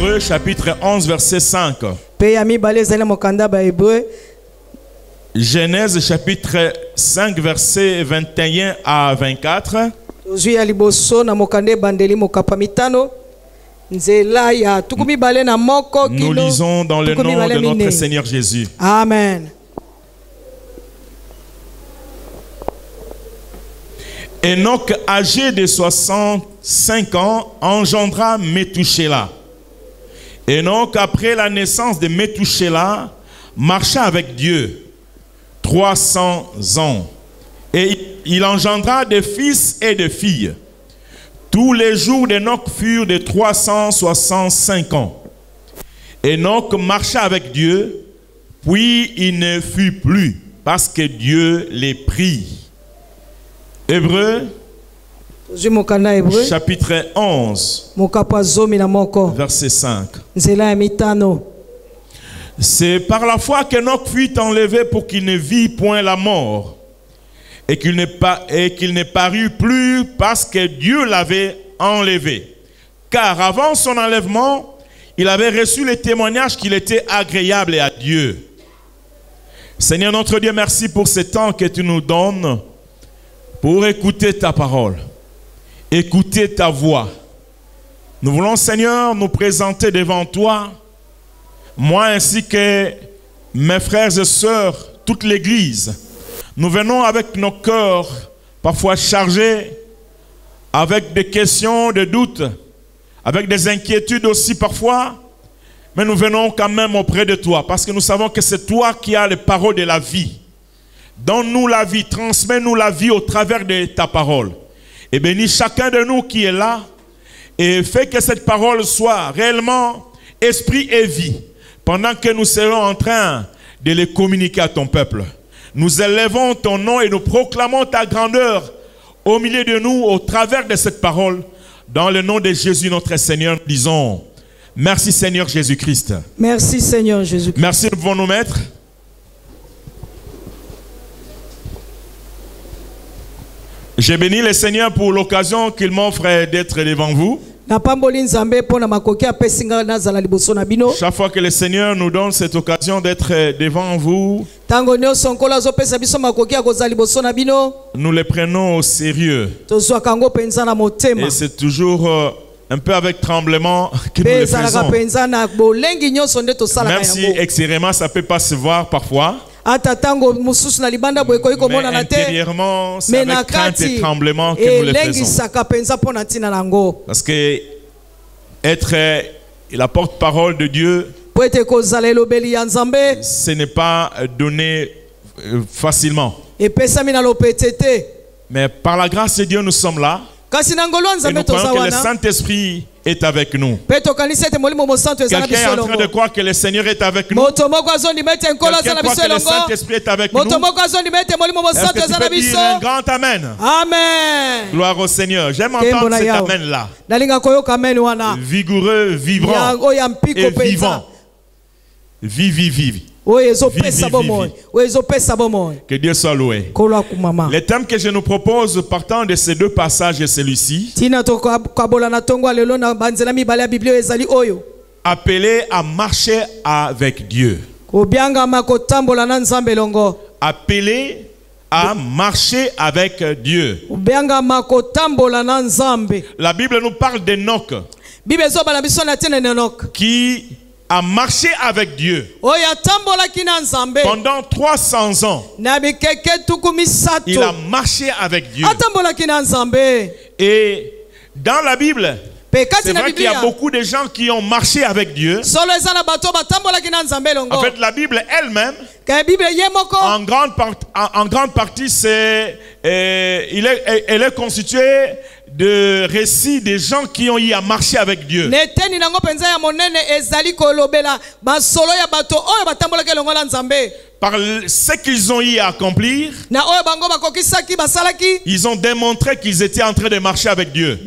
Hébreux chapitre 11 verset 5. Genèse chapitre 5 verset 21 à 24. Nous lisons dans le nom de notre Seigneur Jésus. Amen. Enoch, âgé de 65 ans, engendra Métouchéla. Enoch, après la naissance de Métouchéla, marcha avec Dieu 300 ans. Et il engendra des fils et des filles. Tous les jours d'Enoch furent de 365 ans. Enoch marcha avec Dieu, puis il ne fut plus, parce que Dieu les prit. Hébreux, chapitre 11, verset 5. C'est par la foi qu'Enoch fut enlevé pour qu'il ne vit point la mort, et qu'il ne parut plus parce que Dieu l'avait enlevé. Car avant son enlèvement, il avait reçu le témoignage qu'il était agréable à Dieu. Seigneur notre Dieu, merci pour ce temps que tu nous donnes pour écouter ta parole, écouter ta voix. Nous voulons, Seigneur, nous présenter devant toi, moi ainsi que mes frères et sœurs, toute l'Église. Nous venons avec nos cœurs parfois chargés, avec des questions, des doutes, avec des inquiétudes aussi parfois, mais nous venons quand même auprès de toi, parce que nous savons que c'est toi qui as les paroles de la vie. Donne-nous la vie, transmets-nous la vie au travers de ta parole. Et bénis chacun de nous qui est là et fais que cette parole soit réellement esprit et vie pendant que nous serons en train de les communiquer à ton peuple. Nous élevons ton nom et nous proclamons ta grandeur au milieu de nous au travers de cette parole. Dans le nom de Jésus notre Seigneur, nous disons merci Seigneur Jésus-Christ. Merci Seigneur Jésus-Christ. Merci, nous pouvons nous mettre. J'ai béni le Seigneur pour l'occasion qu'il m'offre d'être devant vous. Chaque fois que le Seigneur nous donne cette occasion d'être devant vous, nous les prenons au sérieux. Et c'est toujours un peu avec tremblement que nous le faisons. Même si extérieurement ça ne peut pas se voir parfois. Mais intérieurement, c'est avec crainte et tremblement que nous le faisons. Parce que être la porte-parole de Dieu, ce n'est pas donné facilement. Mais par la grâce de Dieu, nous sommes là. Et nous croyons que le Saint-Esprit est avec nous. Quelqu'un est en train de croire que le Seigneur est avec nous. Quelqu'un croit que le Saint-Esprit est avec nous. Est-ce que tu peux dire un grand Amen? Amen. Gloire au Seigneur. J'aime entendre cet Amen-là. Vigoureux, vibrant et vivant. Vive. Que Dieu soit loué. Le thème que je nous propose partant de ces deux passages est celui-ci. Appelé à marcher avec Dieu. Appelé à marcher avec Dieu. La Bible nous parle d'Enoch qui a marché avec Dieu pendant 300 ans. Il a marché avec Dieu. Et dans la Bible, c'est vrai qu'il y a beaucoup de gens qui ont marché avec Dieu. En fait, la Bible elle-même, en grande partie, elle est constituée de récits des gens qui ont eu à marcher avec Dieu. Par ce qu'ils ont eu à accomplir, ils ont démontré qu'ils étaient en train de marcher avec Dieu.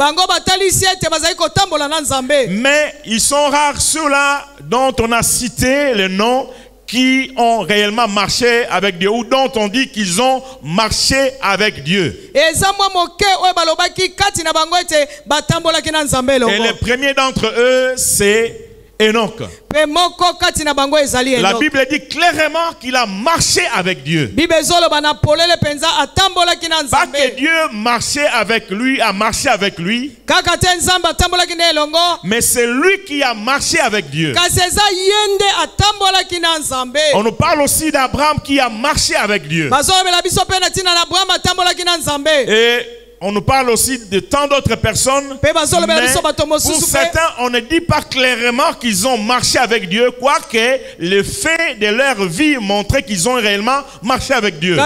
Mais ils sont rares ceux-là dont on a cité le nom, qui ont réellement marché avec Dieu, ou dont on dit qu'ils ont marché avec Dieu. Et le premier d'entre eux, c'est Enoch. Pe moko kati na bango ezali La Enoch. Bible dit clairement qu'il a marché avec Dieu. Bible ezoloba na polele penza atambolaki na Pas que Nzambe. Dieu marchait avec lui, a marché avec lui, Kaka te Nzambe atambolaki na elongo. mais c'est lui qui a marché avec Dieu. Kasi eza yende atambolaki na Nzambe. On nous parle aussi d'Abraham qui a marché avec Dieu. Bazolobela biso pe na tina na Abraham atambolaki na Nzambe. Et on nous parle aussi de tant d'autres personnes. Mais pour certains, on ne dit pas clairement qu'ils ont marché avec Dieu, quoique le fait de leur vie montrait qu'ils ont réellement marché avec Dieu.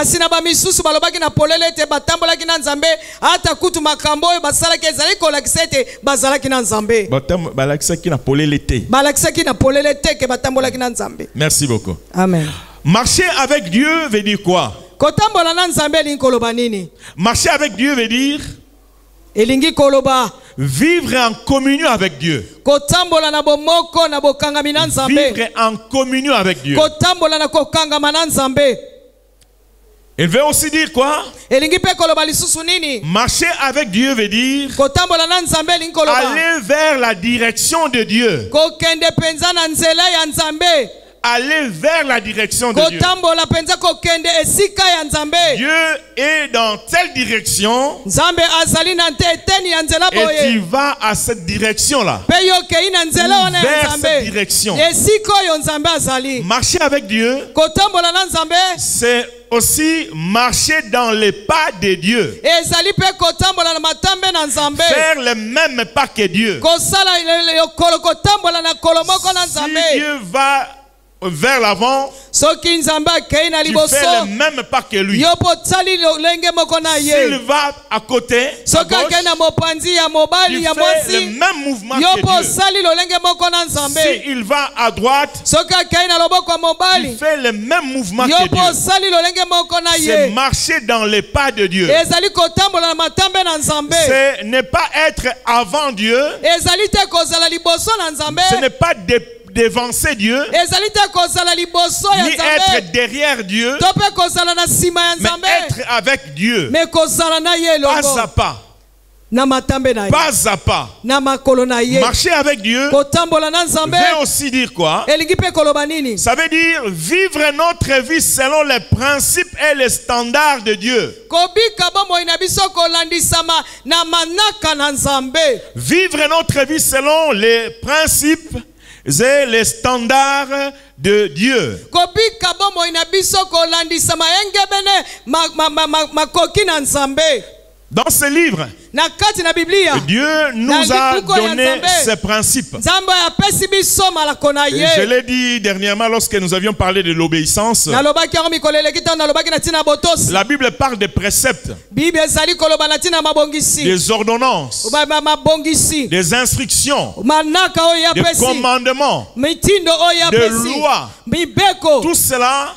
Merci beaucoup. Amen. Marcher avec Dieu veut dire quoi? Marcher avec Dieu veut dire vivre en communion avec Dieu. Vivre en communion avec Dieu. Il veut aussi dire quoi? Marcher avec Dieu veut dire aller vers la direction de Dieu. Aller vers la direction de Dieu. Dieu est dans telle direction et tu vas à cette direction-là. Vers cette direction. Marcher avec Dieu, c'est aussi marcher dans les pas de Dieu. Faire le même pas que Dieu. Si Dieu va vers l'avant, tu fais le même pas que lui. S'il va à côté, à gauche, tu fais le même mouvement que Dieu. S'il va à droite, tu fais le même mouvement que Dieu. C'est marcher dans les pas de Dieu. Ce n'est pas être avant Dieu. Ce n'est pas dévancer Dieu, ni être derrière Dieu, mais être avec Dieu, pas à pas. Pas à pas. Marcher avec Dieu veut aussi dire quoi? Ça veut dire vivre notre vie selon les principes et les standards de Dieu. Vivre notre vie selon les principes et les standards de Dieu. Dans ce livre, Dieu nous a donné ces principes. Et je l'ai dit dernièrement lorsque nous avions parlé de l'obéissance. La Bible parle des préceptes, des ordonnances, des instructions, des commandements, des lois. Tout cela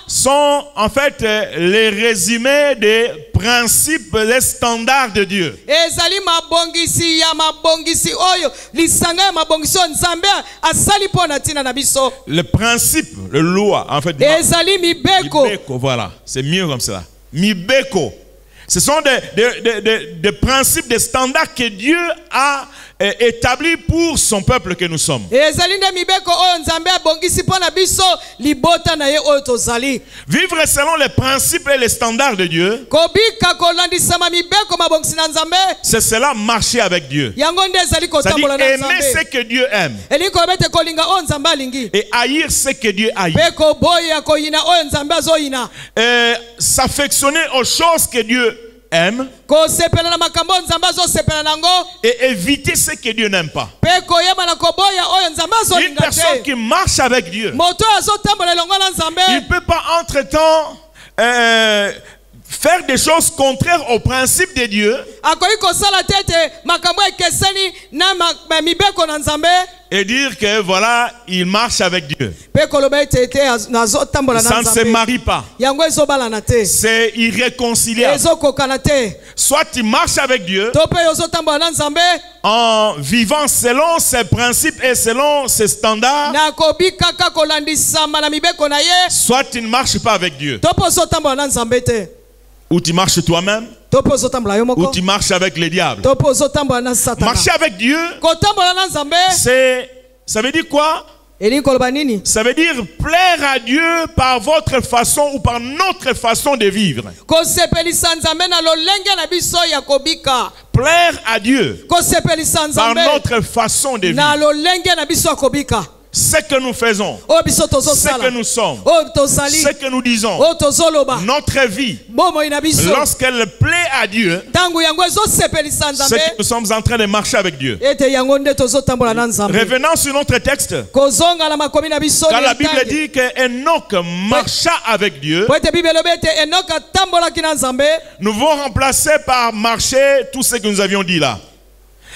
sont en fait les résumés des principes, les standards de Dieu. Le principe, le loi, en fait. Mibeko, voilà, c'est mieux comme cela. Mibeko. Ce sont des principes, des standards que Dieu a établis pour son peuple que nous sommes. Vivre selon les principes et les standards de Dieu, c'est cela marcher avec Dieu. C'est-à-dire aimer ce que Dieu aime et haïr ce que Dieu haït. S'affectionner aux choses que Dieu aime et éviter ce que Dieu n'aime pas. Une personne qui marche avec Dieu, il ne peut pas entre-temps faire des choses contraires aux principes de Dieu et dire que voilà, il marche avec Dieu. Ça ne se marie pas. C'est irréconciliable. Soit tu marches avec Dieu en vivant selon ses principes et selon ses standards, soit tu ne marches pas avec Dieu. Ou tu marches toi-même, ou tu marches avec les diables. Marcher avec Dieu, c'est Ça veut dire quoi? elingi koloba nini? Ça veut dire plaire à Dieu par votre façon ou par notre façon de vivre. Kosepelisa nzambe na lolenge na biso ya kobika. Plaire à Dieu Kosepelisa par nzambe notre façon de na vivre. lolenge na biso ya kobika. Ce que nous faisons, Oyo biso ce tozosala. que nous sommes, Oyo tozali. ce que nous disons, Oyo tozoloba. notre vie, Bomoi na biso. lorsqu'elle plaît à Dieu, Tangu yango ezosepelisa c'est nzambe. que nous sommes en train de marcher avec Dieu. Ete yango nde tozotambola na nzambe. Revenons sur notre texte. Kozonga na makomi na biso. Quand la Bible dit que Enoch marcha avec Dieu, Po ete Bible elobi ete Enoch atambolaki na nzambe. nous vont remplacer par marcher tout ce que nous avions dit là.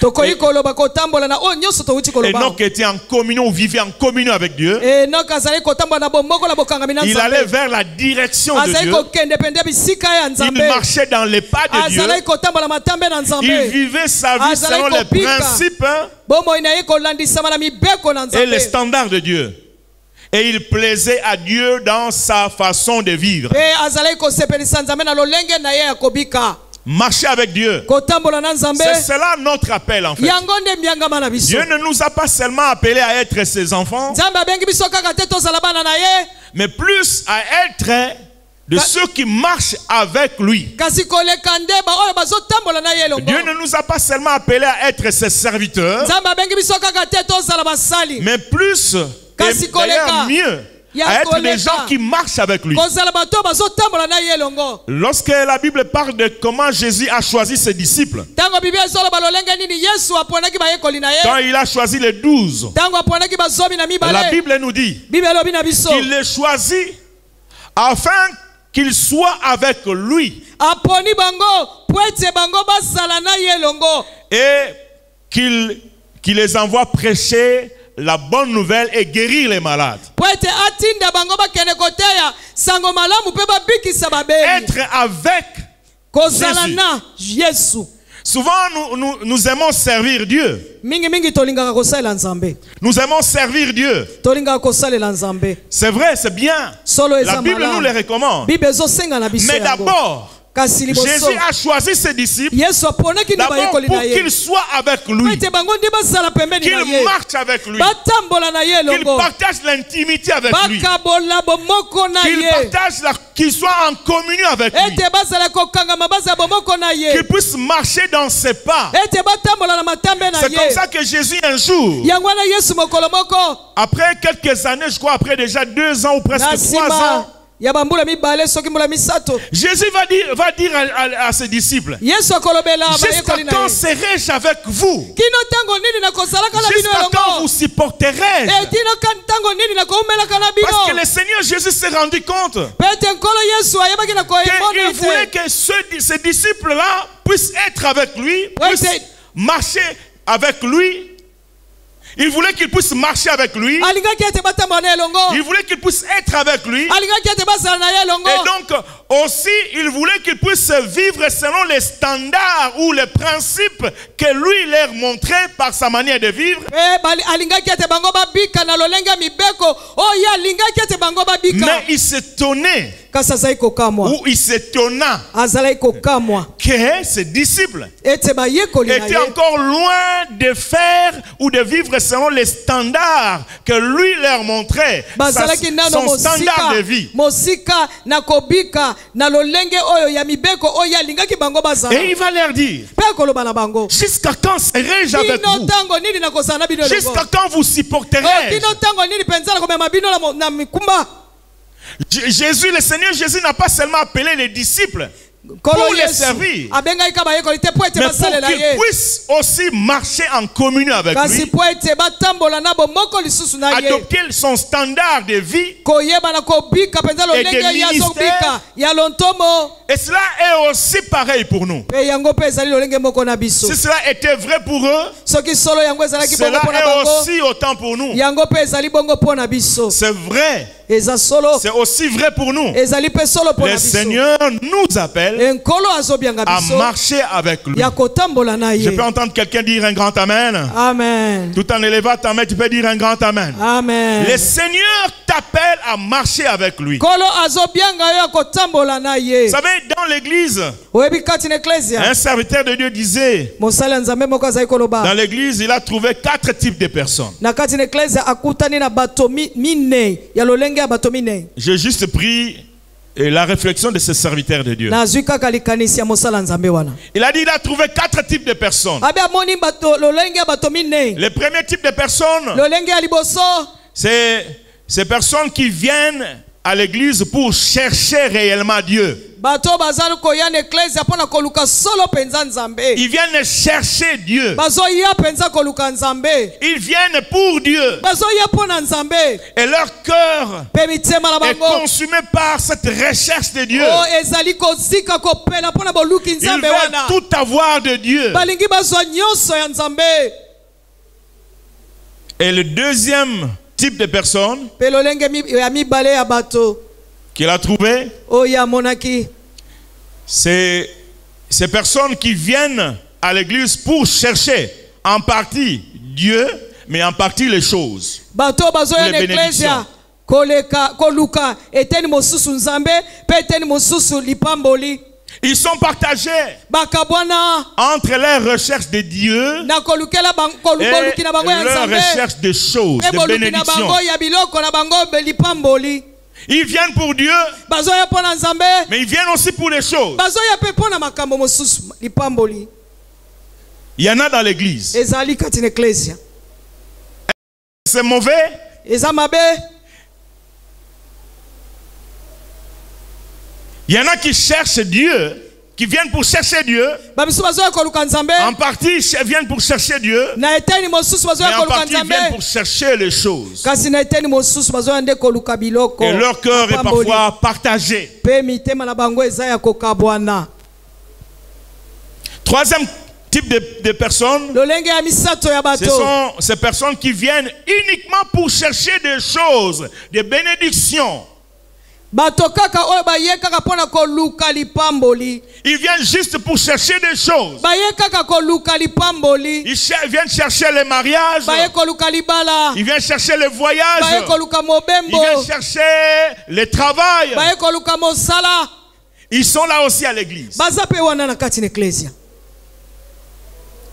Tokoyi koloba kotambola na oyo nyonso towuti koloba. Enoch était en communion, vivait en communion avec Dieu. Enoch azali kotambola na bomoko na bokangami na Il nzambe. allait vers la direction de Azali Dieu. kokende pende bisika ya Il nzambe. marchait dans les pas de Dieu. Azali kotambola matambe na nzambe. Il vivait sa vie Azali selon les kopika. principes Bomoi na ye kolandisama na mibeko na et nzambe. les standards de Dieu. Et il plaisait à Dieu dans sa façon de vivre. Pe azali kosepelisa nzambe na lolenge na ye ya kobika. Marcher avec Dieu. Kotambola na nzambe. C'est cela notre appel en fait. Yango nde mbiangama na biso. Dieu ne nous a pas seulement appelés à être ses enfants, Nzambe abengi biso kaka te tozala bana na ye. mais plus à être de ceux qui marchent avec lui. Kasi koleka nde ba oyo bazotambola na ye elongo. Dieu ne nous a pas seulement appelés à être ses serviteurs, Nzambe abengi biso kaka te tozala basali. mais plus, Kasi et d'ailleurs koleka. mieux, Ya à être koleka. des gens qui marchent avec lui. Kozala bato bazotambola na ye elongo. Lorsque la Bible parle de comment Jésus a choisi ses disciples, Tango Biblia ezoloba lolenge nini Yesu aponaki bayekoli na ye. quand il a choisi les 12, Tango aponaki bazomi na la mibale. Bible nous dit Bible elobi na biso. qu'il les choisit afin qu'ils soient avec lui Aponi bango po ete bango basala na ye elongo. et qu'il les envoie prêcher la bonne nouvelle et guérir les malades. Po ete atinda bango bakende koteya sango malamu pe babikisa babeli. Être avec Kozala Jésus. na Yesu. Souvent, nous aimons servir Dieu. Mingi tolingaka kosalela nzambe. Nous aimons servir Dieu. Tolingaka kosalela nzambe. C'est vrai, c'est bien. Solo La eza Bible nous les malamu. recommande. Bible ezosenga na biso Mais yango. d'abord, Kasi liboso. Jésus a choisi ses disciples Yesu aponaki na d'abord bayekoli pour na ye. qu'ils soient avec Po lui, ete bango nde basala pembeni na qu'ils ye. marchent avec lui, Batambola na ye qu'ils elongo. partagent l'intimité avec lui, Bakabola bomoko na qu'ils ye. partagent qu'ils soient en communion avec lui, Ete bazala kokangama bazala bomoko na ye. qu'ils puissent marcher dans ses pas. Ete batambola na matambe na C'est comme ye. ça que Jésus un jour, Yango wana Yesu mokolo moko. après quelques années, je crois après déjà 2 ans ou presque Na 3 ans, sima ya bambula mibale soki mbula misato. Jésus va dire à ses disciples, Yesu akolobela jusqu'à bayekoli na quand ye. serai-je avec vous? Kino tango nini na kosalaka na bino Jusqu'à quand vous elongo. supporterai-je? Etino kan tango nini na koumelaka na Parce que bino. le Seigneur Jésus s'est rendu compte Pete nkolo Yesu ayebaki na koyemona qu'il voulait ete. que ces disciples-là puissent être avec lui, Ouais, puissent c'est- marcher avec lui. Il voulait qu'ils puissent marcher avec lui. Alingaki ete batambola na elongo. Il voulait qu'ils puissent être avec lui. Alingaki ete bazala na ye elongo. Et donc, aussi, il voulait qu'ils puissent vivre selon les standards ou les principes que lui leur montrait par sa manière de vivre. Alingaki ete bango babika na lolenge mibeko. Oyo alingaki ete bango babika. Mais il s'étonnait, Kasi azali kokamwa. ou il s'étonna Azalaki kokamwa. que ses disciples Ete bayekoli na était ye. encore loin de faire ou de vivre selon les standards que lui leur montrait, Bazalaki nano son standard de vie. mosika na kobika na lolenge oyo ya mibeko oyo alingaki bango bazala. Et il va leur dire, Pe koloba na bango. jusqu'à quand serai-je avec Kino vous? tango nini na kosala na bino elongo. Jusqu'à quand vous supporterai-je? Kino tango nini penza na komema bino na mikumba. Jésus, le Seigneur Jésus n'a pas seulement appelé les disciples Kolo pour les Yesu servir, abengaki ka bayekoli te po ete mais pour basalela qu'ils ye. puissent aussi marcher en communion avec Kasi lui, po ete batambola na bomoko lisusu na ye. adopter son standard de vie. Koyeba na kobika penza Et lolenge des ya ministères. zobika ya lontomo. Et cela est aussi pareil pour nous. Pe yango pe ezali lolenge moko na biso. Si cela était vrai pour eux, Soki solo yango ezalaki bongo cela mpo na est bango. aussi autant pour nous. Yango pe ezali bongo mpo na biso. C'est vrai eza solo C'est aussi vrai pour nous. ezali pe solo pour Le na biso Seigneur nous appelle enkolo azobianga à biso marcher avec lui. ya kotambola na Je ye. peux entendre quelqu'un dire un grand amen. Amen. Tout en élevant ta main, tu peux dire un grand amen. Amen. Le Seigneur t'appelle à marcher avec lui. Kolo azobianga yo ya kotambola na ye. Vous savez, dans l'église, Oyebi kati na ecclesia un serviteur de Dieu disait, mosali ya nzambe moko azali koloba dans l'église, il a trouvé 4 types de personnes. na kati na ecclesia akutani na bato minei ya lolenge ya bato minei. J'ai juste pris la réflexion de ce serviteur de Dieu. nazwi kaka likanisi ya mosala ya nzambe wana. Il a dit il a trouvé 4 types de personnes. abe amoni bato lolenge ya bato minei. Le premier type de personnes, lolenge ya liboso c'est ces personnes qui viennent à l'église pour chercher réellement Dieu. bato bazali koya na ecclesia mpona koluka solo penza nzambe. Ils viennent chercher Dieu. bazoya penza koluka nzambe. Ils viennent pour Dieu. bazoya mpona nzambe. Et leur cœur mpe mitema na est bango consumé par cette recherche de Dieu. o ezali kozika kopela mpona boluki Ils nzambe veulent wana. tout avoir de Dieu. balingi bazwa nyonso ya nzambe. Et le deuxième type de personne mpe lolenge ya mibale ya bato qu'il a trouvé, oyo amonaki c'est ces personnes qui viennent à l'église pour chercher en partie Dieu, mais en partie les choses. bato bazoya na Les ecclesia koluka eteni mosusu nzambe mpe eteni mosusu lipamboli. Ils sont partagés bakabwana entre leur recherche de Dieu na kolukela et boluki na bango ya leur nzambe recherche de choses, mpe de boluki na bénédictions. bango ya biloko na bango lipamboli. Ils viennent pour Dieu, bazoya mpo na nzambe mais ils viennent aussi pour les choses. bazoya mpe mpo na makambo mosusu lipamboli. Il y en a dans l'église. ezali kati na ecclesia C'est mauvais. eza mabe. Il y en a qui cherchent Dieu, qui viennent pour chercher Dieu. bamisu bazoya koluka nzambe En partie, ils viennent pour chercher Dieu, na eteni mosusu mais bazoya en koluka partie, ils viennent nzambe pour chercher les choses. kasi na eteni mosusu bazoya nde koluka biloko Et leur cœur est mapamboli. parfois partagé. mpe mitema na bango eza ya kokabwana. Troisième type de personnes, lolenge ya misato ya ce bato sont ces personnes qui viennent uniquement pour chercher des choses, des bénédictions. bato kaka oyo baye kaka mpona koluka lipamboli. Ils viennent juste pour chercher des choses. baye kaka koluka lipamboli. Ils viennent chercher les mariages. baye koluka libala. Ils viennent chercher les baye voyages. koluka Ils mobembo. viennent chercher le travail. baye koluka mosala. Ils sont là aussi à l'église. baza mpe wana na kati na ecclesia.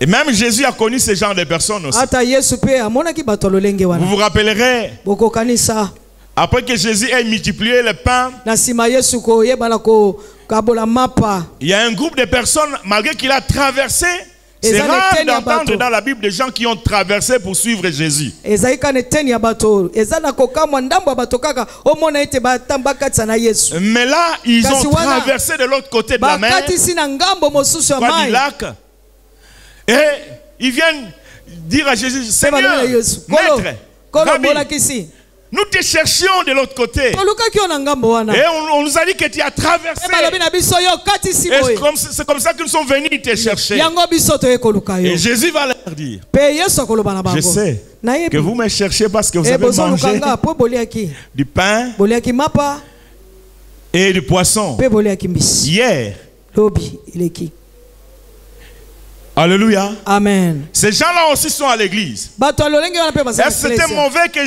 Et même Jésus a connu ce genre de personnes aussi. ata yesu mpe amonaki bato ya lolenge Vous wana. vous rappellerez, bokokanisa après que Jésus ait multiplié le pain, na nsima yesu koyebana kokabola mapa. il y a un groupe de personnes, malgré qu'il a traversé. Et C'est ça, rare les d'entendre bateaux. dans la Bible des gens qui ont traversé pour suivre Jésus. ezali kana eteni ya bato eza na kokamwa ndambo ya bato kaka omona ete batambakatisa na yesu. Mais là, ils Kasi ont wana, traversé de l'autre côté de la mer, bakatisi na ngambo mosusu ya quoi, du mai. lac, et ils viennent dire à Jésus, Mpe Seigneur, balobi na yesu kolo Maître, kolo Rabbi, bolakisi nous te cherchions de l'autre côté. tolukaki yo na ngambo wana. Et on nous a dit que tu as traversé. mpe balobi na biso yo katisi Et boye c'est comme ça que nous sommes venus te chercher. yango biso toye koluka yo. Et Jésus va leur dire, mpe yesu akoloba na je bango sais que nayebi vous me cherchez parce que vous avez bozoluka mangé nga mpo boliaki du pain boliaki mapa et du poisson mpe boliaki mbisi hier. lobi eleki. Alléluia. Amen. Ces gens-là aussi sont à l'église. bato ya lolenge wana mpe baza na Est-ce que ecclesia. c'était mauvais que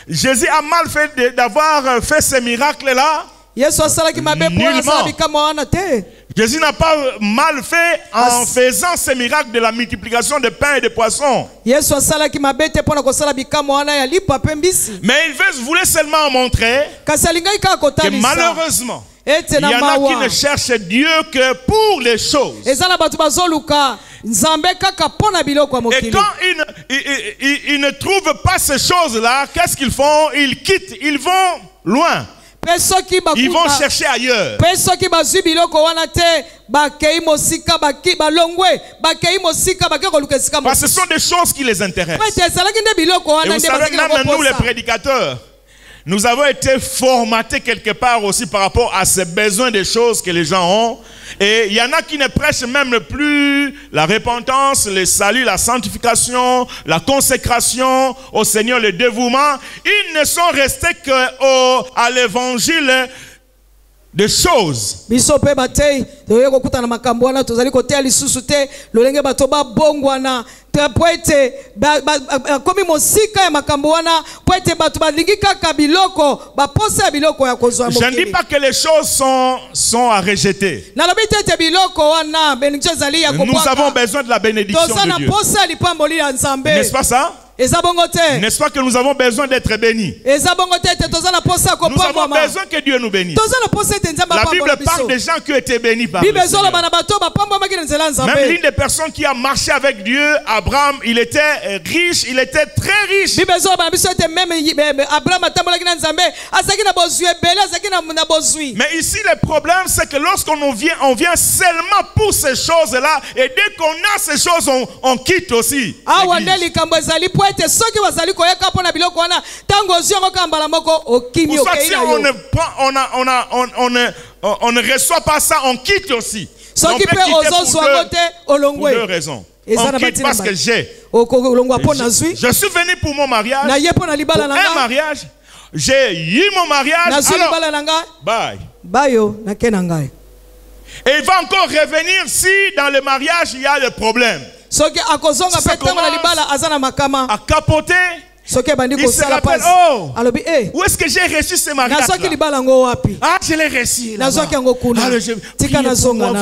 Jésus a mal fait d'avoir fait ces miracles-là? yesu asalaki mabe mpo Nullement. asala bikamwa wana te. Jésus n'a pas mal fait en faisant ces miracles de la multiplication de pain et de poissons. yesu asalaki mabe te mpo na kosala bikamwa wana ya lipa mpe mbisi. Mais il voulait seulement montrer kasi alingaki kaka que kotalisa malheureusement, ete il y na en a qui mawa ne cherchent Dieu que pour les choses. eza na bato bazoluka nzambe kaka mpo na biloko ya Et mokili. quand ils ne trouvent pas ces choses-là, qu'est-ce qu'ils font? Ils quittent, ils vont loin. mpe soki Ils vont chercher ailleurs. mpe soki bazwi biloko wana te bakei mosika balongwe bakei mosika bakei koluka esika Parce que ce mosusu. sont des choses qui les intéressent. po ete ezalaki nde biloko Et wana vous nde savez, bazalaki na même nous les koposa. prédicateurs, nous avons été formatés quelque part aussi par rapport à ces besoins des choses que les gens ont. Et il y en a qui ne prêchent même plus la repentance, le salut, la sanctification, la consécration au Seigneur, le dévouement. Ils ne sont restés qu'à l'évangile des choses. Biso pe batei toye kokuta na makambo wana tozali kotea lisusu te lolenge bato babongwana poete komi mosika ya makambo wana poete bato balingi kaka biloko baposa biloko ya kozwa mokili. Je ne dis pas que les choses sont à rejeter. Nalobi te biloko wana bénédiction zali ya kopaka. Nous avons besoin de la bénédiction de Dieu. Posa lipamboli ya Nzambe. N'est-ce pas ça? N'est-ce pas que nous avons besoin d'être bénis? Nous avons besoin que Dieu nous bénisse. La Bible parle des gens qui ont été bénis par Dieu. Même l'une des personnes qui a marché avec Dieu, Abraham, il était riche, il était très riche. Mais ici le problème c'est que lorsqu'on vient seulement pour ces choses-là, et dès qu'on a ces choses, on quitte aussi. On ne reçoit pas ça, on quitte aussi. On peut quitter pour deux raisons. On quitte parce que je suis venu pour mon mariage, pour un mariage, j'ai eu mon mariage, alors bye. Et il va encore revenir si dans le mariage il y a des problèmes. Ça commence à capoter. Il se rappelle, où est-ce que j'ai reçu ce mariage-là? Ah, je l'ai reçu là-bas.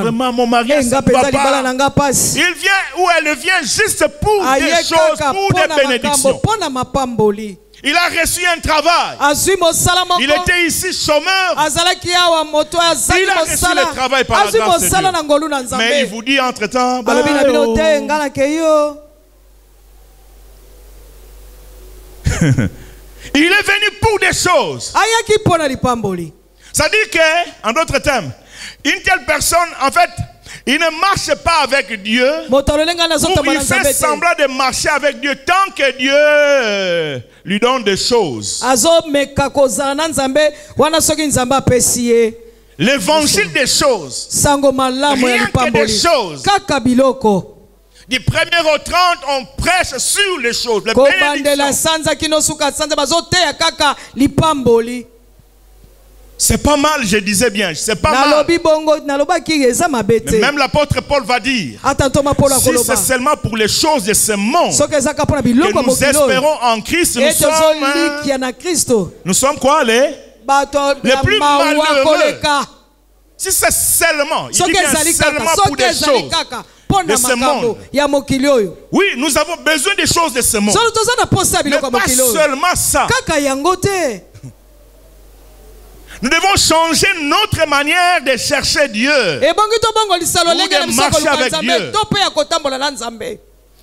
Vraiment, mon mariage, ça ne va pas. Il vient ou elle vient juste pour des choses, pour des bénédictions. Il a reçu un travail. Il était ici chômeur. Il a reçu le travail par la grâce de Dieu. Mais il vous dit entre-temps, il est venu pour des choses. C'est-à-dire que, en d'autres termes, une telle personne, en fait, il ne marche pas avec Dieu, ou il fait semblant de marcher avec Dieu tant que Dieu lui donne des choses. L'évangile des choses, rien que des choses. Du 1er au 30, on prêche sur les choses, les bénédictions. C'est pas mal, je disais bien, c'est pas mal. Mais même l'apôtre Paul va dire, si c'est seulement pour les choses de ce monde que nous espérons en Christ, nous sommes quoi, les plus malheureux. Si c'est seulement, il dit bien seulement pour des choses de ce monde. Oui, nous avons besoin des choses de ce monde. Mais pas seulement ça. Nous devons changer notre manière de chercher Dieu, ou de marcher avec Dieu.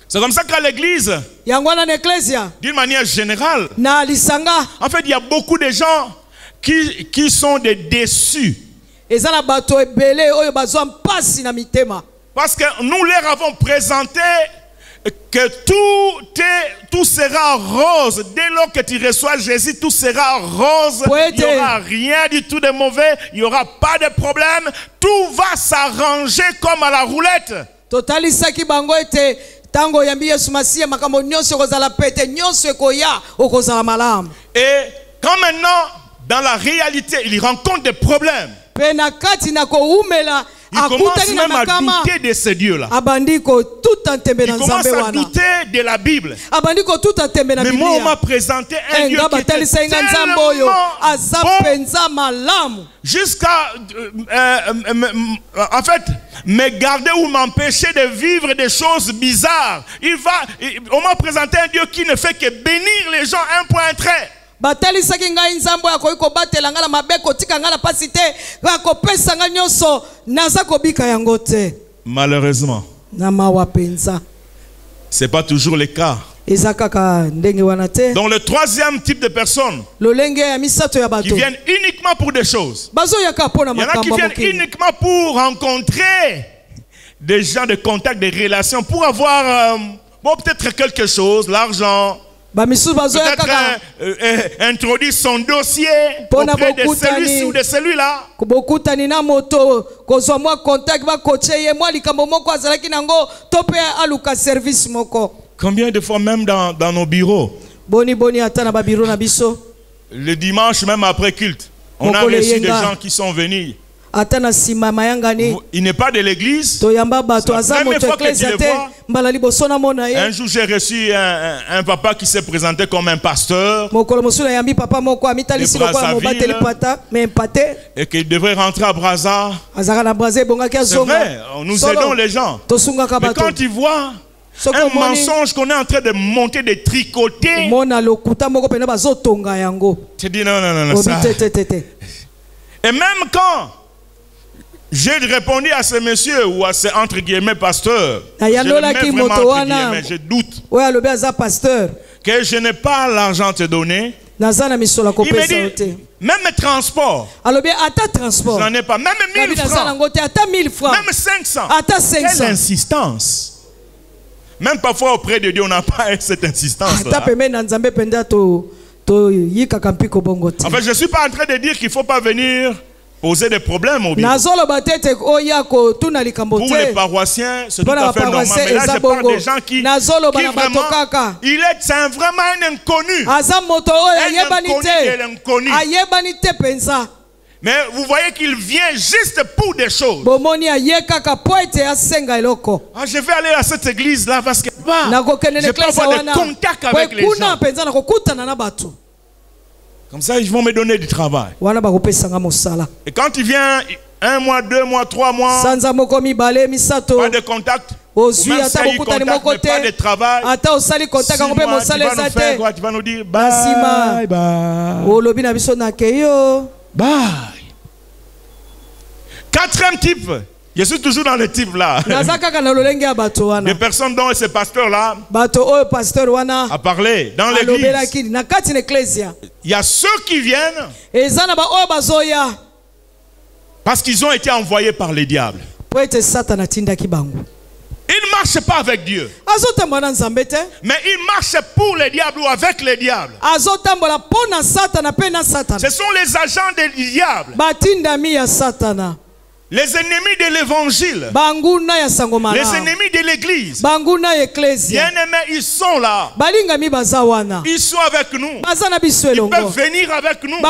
C'est comme ça qu'à l'église, d'une manière générale, en fait, il y a beaucoup de gens qui sont des déçus. Parce que nous leur avons présenté que tout sera rose. Dès lors que tu reçois Jésus, tout sera rose. Il n'y aura rien du tout de mauvais. Il n'y aura pas de problème. Tout va s'arranger comme à la roulette. Et quand maintenant, dans la réalité, il rencontre des problèmes, il commence même à douter de ce Dieu-là. Il commence à douter de la Bible. Mais moi, on m'a présenté un Dieu qui était tellement bon, jusqu'à en fait me garder ou m'empêcher de vivre des choses bizarres. On m'a présenté un Dieu qui ne fait que bénir les gens un point un trait. Malheureusement, c'est pas toujours le cas. Donc le troisième type de personnes qui viennent uniquement pour des choses. Il y en a qui viennent uniquement pour rencontrer des gens de contact, des relations, pour avoir peut-être quelque chose, l'argent, peut-être introduire son dossier auprès de celui-ci ou de celui-là. Combien de fois même dans nos bureaux, le dimanche même après culte, on a reçu des gens qui sont venus. Il n'est pas de l'église. C'est la première fois que tu le vois. Un jour, j'ai reçu un papa qui s'est présenté comme un pasteur et qu'il devrait rentrer à Brazza. C'est vrai, nous aidons les gens. Mais quand ils voient un mensonge qu'on est en train de monter, de tricoter, tu dis non, ça. Et même quand j'ai répondu à ce monsieur ou à ce entre guillemets pasteur, je doute que je n'ai pas l'argent à te donner. Il me dit, même transport, je n'en ai pas, même 1000 francs, même 500. Quelle insistance! Même parfois auprès de Dieu, on n'a pas cette insistance-là. En fait, je ne suis pas en train de dire qu'il ne faut pas venir poser des problèmes au bureau. Pour les paroissiens, c'est tout à fait normal. Mais là, je parle des gens qui vraiment, c'est vraiment un inconnu. Mais vous voyez qu'il vient juste pour des choses. Je vais aller à cette église-là parce que je peux avoir des contacts avec les gens. Comme ça, ils vont me donner du travail. Et quand il vient 1 mois, 2 mois, 3 mois, pas de contact, ou même s'il y a eu contact, mais pas de travail, 6 mois, tu vas nous faire quoi? Tu vas nous dire bye, bye. Quatrième type. Je suis toujours dans le type là. Des personnes dont ce pasteur-là a parlé dans l'église. Il y a ceux qui viennent parce qu'ils ont été envoyés par les diables. Ils ne marchent pas avec Dieu. Mais ils marchent pour les diables ou avec les diables. Ce sont les agents des diables. Les ennemis de l'évangile. Les ennemis de l'église. Bien-aimés, ils sont là. Ils sont avec nous. Ils peuvent venir avec nous. Ils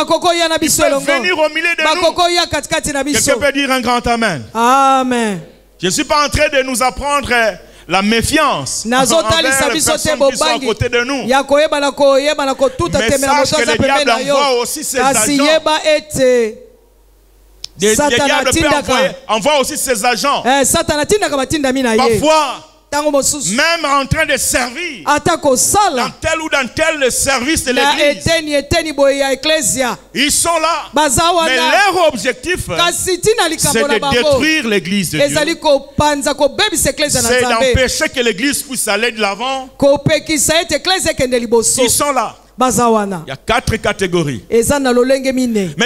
peuvent venir au milieu de nous. Quelqu'un peut dire un grand amen. Amen. Je ne suis pas en train de nous apprendre la méfiance envers les personnes qui sont à côté de nous. Mais sache que le diable envoie aussi ses agents. Les diables envoient aussi ses agents. Parfois, même en train de servir dans tel ou dans tel service de l'église, ils sont là. Mais leur objectif, c'est de détruire l'église de Dieu. C'est d'empêcher que l'église puisse aller de l'avant. Ils sont là. Il y a 4 catégories. Mais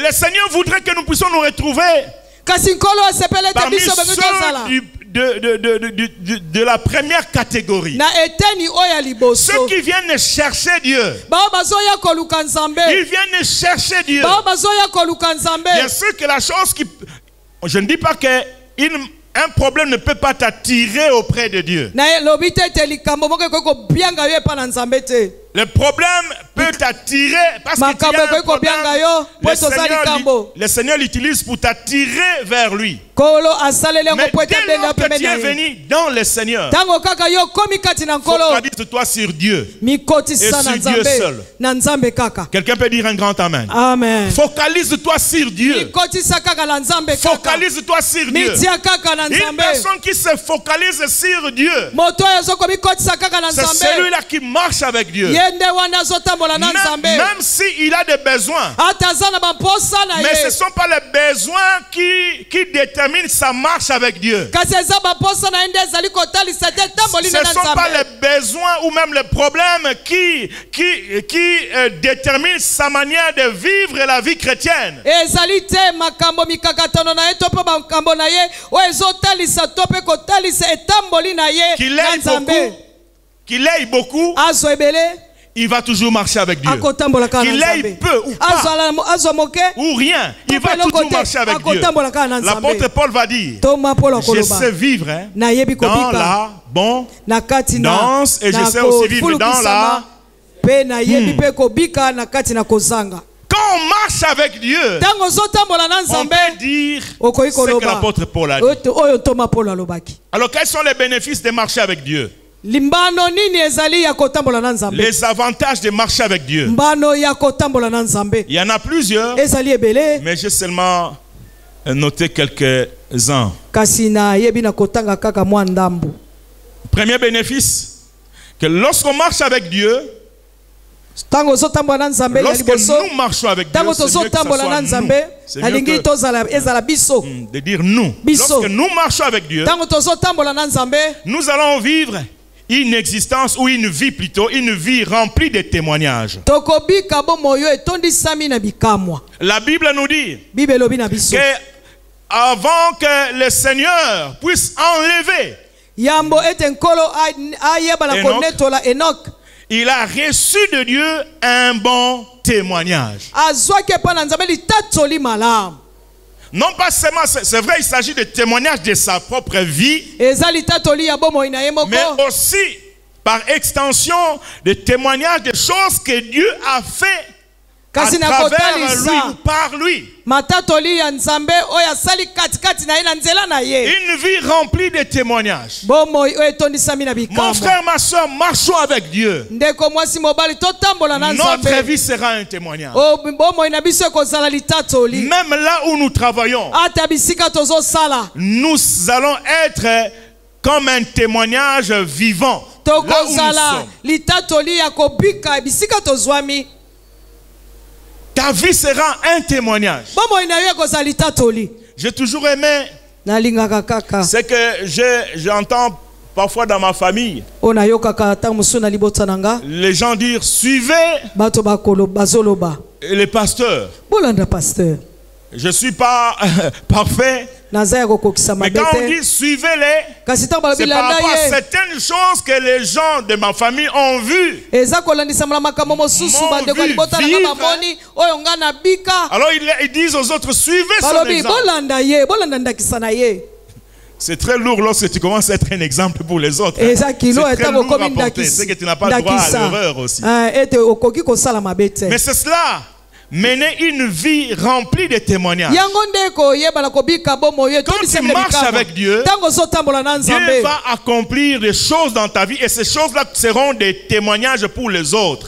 le Seigneur voudrait que nous puissions nous retrouver parmi ceux de la première catégorie. Ceux qui viennent chercher Dieu. Ils viennent chercher Dieu. Bien sûr que la chose qui... Je ne dis pas qu'un problème ne peut pas t'attirer auprès de Dieu. Le problème peut t'attirer parce qu'il y a un problème. Le Seigneur l'utilise pour t'attirer vers lui. Mais dès lors que tu es venu dans le Seigneur, focalise-toi sur Dieu et sur Dieu seul. Quelqu'un peut dire un grand amen. Amen. Focalise-toi sur Dieu. Focalise-toi sur Dieu. Une personne qui se focalise sur Dieu, c'est celui-là qui marche avec Dieu. Même s'il a des besoins. Mais ce ne sont pas les besoins qui déterminent sa marche avec Dieu. Ce ne sont pas les besoins ou même les problèmes qui déterminent sa manière de vivre la vie chrétienne. Qu'il aille beaucoup, il va toujours marcher avec Dieu. Qu'il ait peu ou pas, ou rien, il va toujours marcher avec Dieu. L'apôtre Paul va dire, je sais vivre dans la bonne et je sais aussi vivre dans la... Quand on marche avec Dieu, on peut dire ce que l'apôtre Paul a dit. Alors quels sont les bénéfices de marcher avec Dieu? Les avantages de marcher avec Dieu. Il y en a plusieurs, mais j'ai seulement noté quelques-uns. Premier bénéfice, que lorsqu'on marche avec Dieu, lorsque nous marchons avec Dieu, c'est mieux de dire nous. Lorsque nous marchons avec Dieu, nous allons vivre une existence ou une vie plutôt, une vie remplie de témoignages. La Bible nous dit que avant que le Seigneur puisse enlever Enoch, il a reçu de Dieu un bon témoignage. Non pas seulement, c'est vrai, il s'agit de témoignages de sa propre vie, mais aussi, par extension, de témoignages de choses que Dieu a fait à travers lui ou par lui. Une vie remplie de témoignages. Mon frère, ma soeur, marchons avec Dieu. Notre vie sera un témoignage. Même là où nous travaillons, nous allons être comme un témoignage vivant. Là où nous sommes. Ta vie sera un témoignage. J'ai toujours aimé ce que j'entends parfois dans ma famille. Les gens dire suivez les pasteurs. Je ne suis pas parfait. Mais quand on dit suivez-les, c'est par rapport à certaines choses que les gens de ma famille ont vues. Alors ils disent aux autres, suivez son exemple. C'est très lourd lorsque tu commences à être un exemple pour les autres. C'est très lourd à porter. C'est que tu n'as pas le droit à l'erreur aussi. Mais c'est cela. Mener une vie remplie de témoignages. Quand tu marches avec Dieu, Dieu va accomplir des choses dans ta vie et ces choses-là seront des témoignages pour les autres.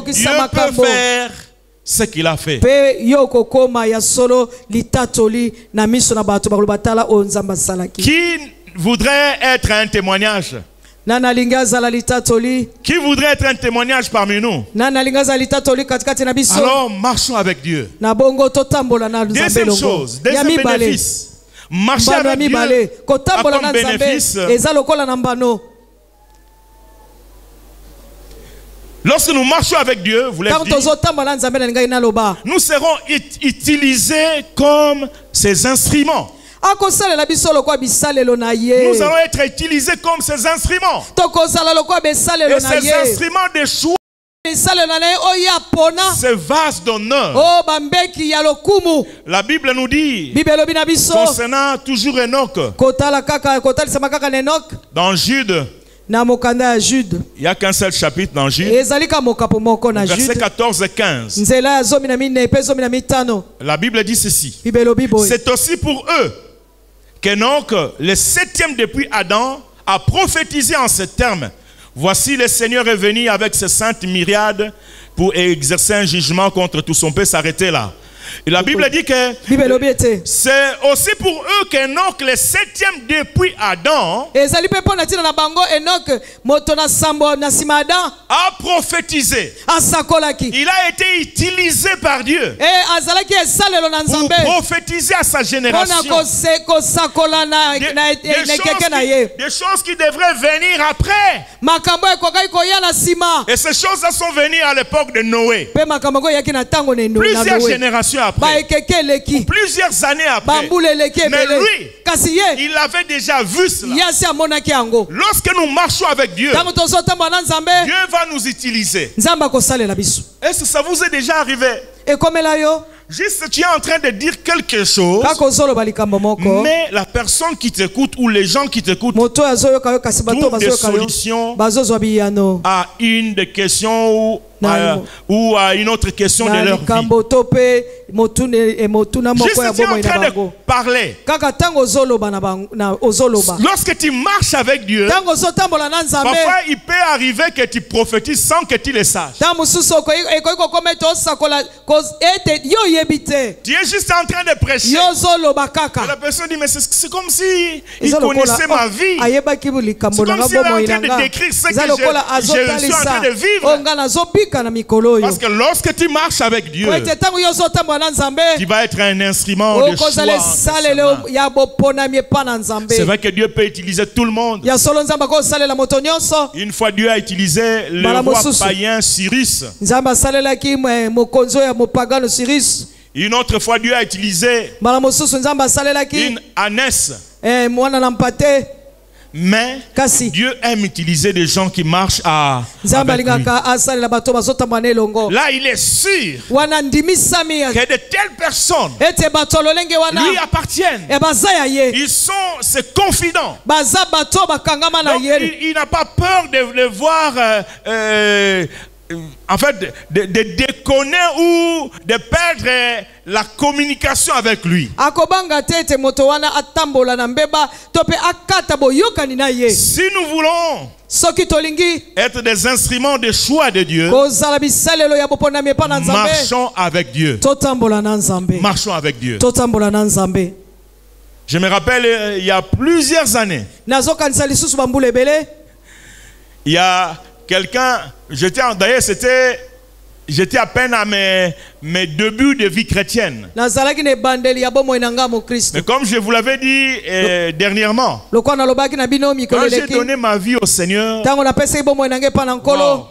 Dieu peut faire ce qu'il a fait. Qui voudrait être un témoignage? Qui voudrait être un témoignage parmi nous? Alors marchons avec Dieu. Deuxième chose, deuxième bénéfice. Marcher avec Dieu a comme bénéfice. Lorsque nous marchons avec Dieu, vous l'avez dit, nous serons utilisés comme ses instruments. Nous allons être utilisés comme ces instruments. Et ces instruments de choix, ces vases d'honneur. La Bible nous dit, concernant toujours Enoch, dans Jude, il n'y a qu'un seul chapitre dans Jude, verset 14 et 15. La Bible dit ceci. C'est aussi pour eux qu'Enoch, le septième depuis Adam, a prophétisé en ces termes. Voici, le Seigneur est venu avec ses saintes myriades pour exercer un jugement contre tout son peuple. S'arrêter là. Et la Bible dit que c'est aussi pour eux qu'Enoch, le septième depuis Adam, a prophétisé. Il a été utilisé par Dieu pour prophétiser à sa génération des choses qui devraient venir après. Et ces choses-là sont venues à l'époque de Noé. Plusieurs générations après, baekeke eleki plusieurs années après. bambula eleki Mais ebele lui, kasi ye il avait déjà vu cela. ye asi amonaki yango Lorsque nous marchons avec Dieu, ntango tozotambola na nzambe Dieu va nous utiliser. nzambe akosalela biso Est-ce que ça vous est déjà arrivé? ekomela yo Juste, tu es en train de dire quelque chose, kaka ozoloba likambo moko mais la personne qui t'écoute ou les gens qui t'écoutent moto oyo azoyoka yo kasi bato trouvent des bazoyoka yo solutions bazozwa biyano à une des questions ou à une autre question de na leur vie. likambo to mpe motuna Juste, moko ya tu es en bomoi na train de bango parler. kaka ntango ozoloba ozoloba Lorsque tu marches avec Dieu, ntango ozotambola na nzambe parfois il peut arriver que tu prophétises sans que tu le saches. ntango mosusu ekoki kokoma ete osakola ete yo oyebi te Tu es juste en train de prêcher. yo ozoloba Et la kaka personne dit, mais c'est comme si il eza lokola connaissait ma vie. ayebaki likambo C'est na comme nga s'il est en bomoi train na de nga décrire ce que eza lokola je suis en train azotalisa de vivre. oyo nga nazobika na mikolo oyo Parce que lorsque tu marches avec Dieu, po ete ntango yo ozotambola na nzambe tu vas être un instrument de choix. okozala esalelo ya boponami epa na nzambe C'est vrai que Dieu peut utiliser tout le monde. ya solo nzambe akosalela moto nyonso Une fois Dieu a utilisé le Mbala roi mosusu. païen Cyrus. nzambe asalelaki mokonzi oyo ya mopagano Cyrus Une autre fois Dieu a utilisé mbala mosusu nzambe asalelaki une ânesse. mwana na mpate Mais kasi Dieu aime utiliser des gens qui marchent nzambe avec lui. alingaka asalela bato bazotambola na elongo Là, il est sûr wana ndimisami que de telles personnes ete bato lolenge wana lui appartiennent. baza ya ye Ils sont ses confidents. baza bato bakangama na Donc, ye il n'a pas peur de voir, en fait, de déconner ou de perdre la communication avec lui. akobanga te ete moto wana atambola na mbeba to mpe akata boyokani na ye Si nous voulons soki tolingi être des instruments de choix de Dieu, kozala bisalelo ya boponami epa na nzambe marchons avec Dieu. totambola na nzambe Marchons avec Dieu. totambola na nzambe Je me rappelle, il y a plusieurs années, nazokanisa lisusu bambula ebele il y a quelqu'un, d'ailleurs j'étais à peine à mes débuts de vie chrétienne. nazalaki na ebandeli ya bomoi na nga mokristo Mais comme je vous l'avais dit dernièrement, lokola nalobaki na bino mikolo quand j'ai eleki donné ma vie au Seigneur, ntango napesaki bomoi na nga epa na nkolo wow,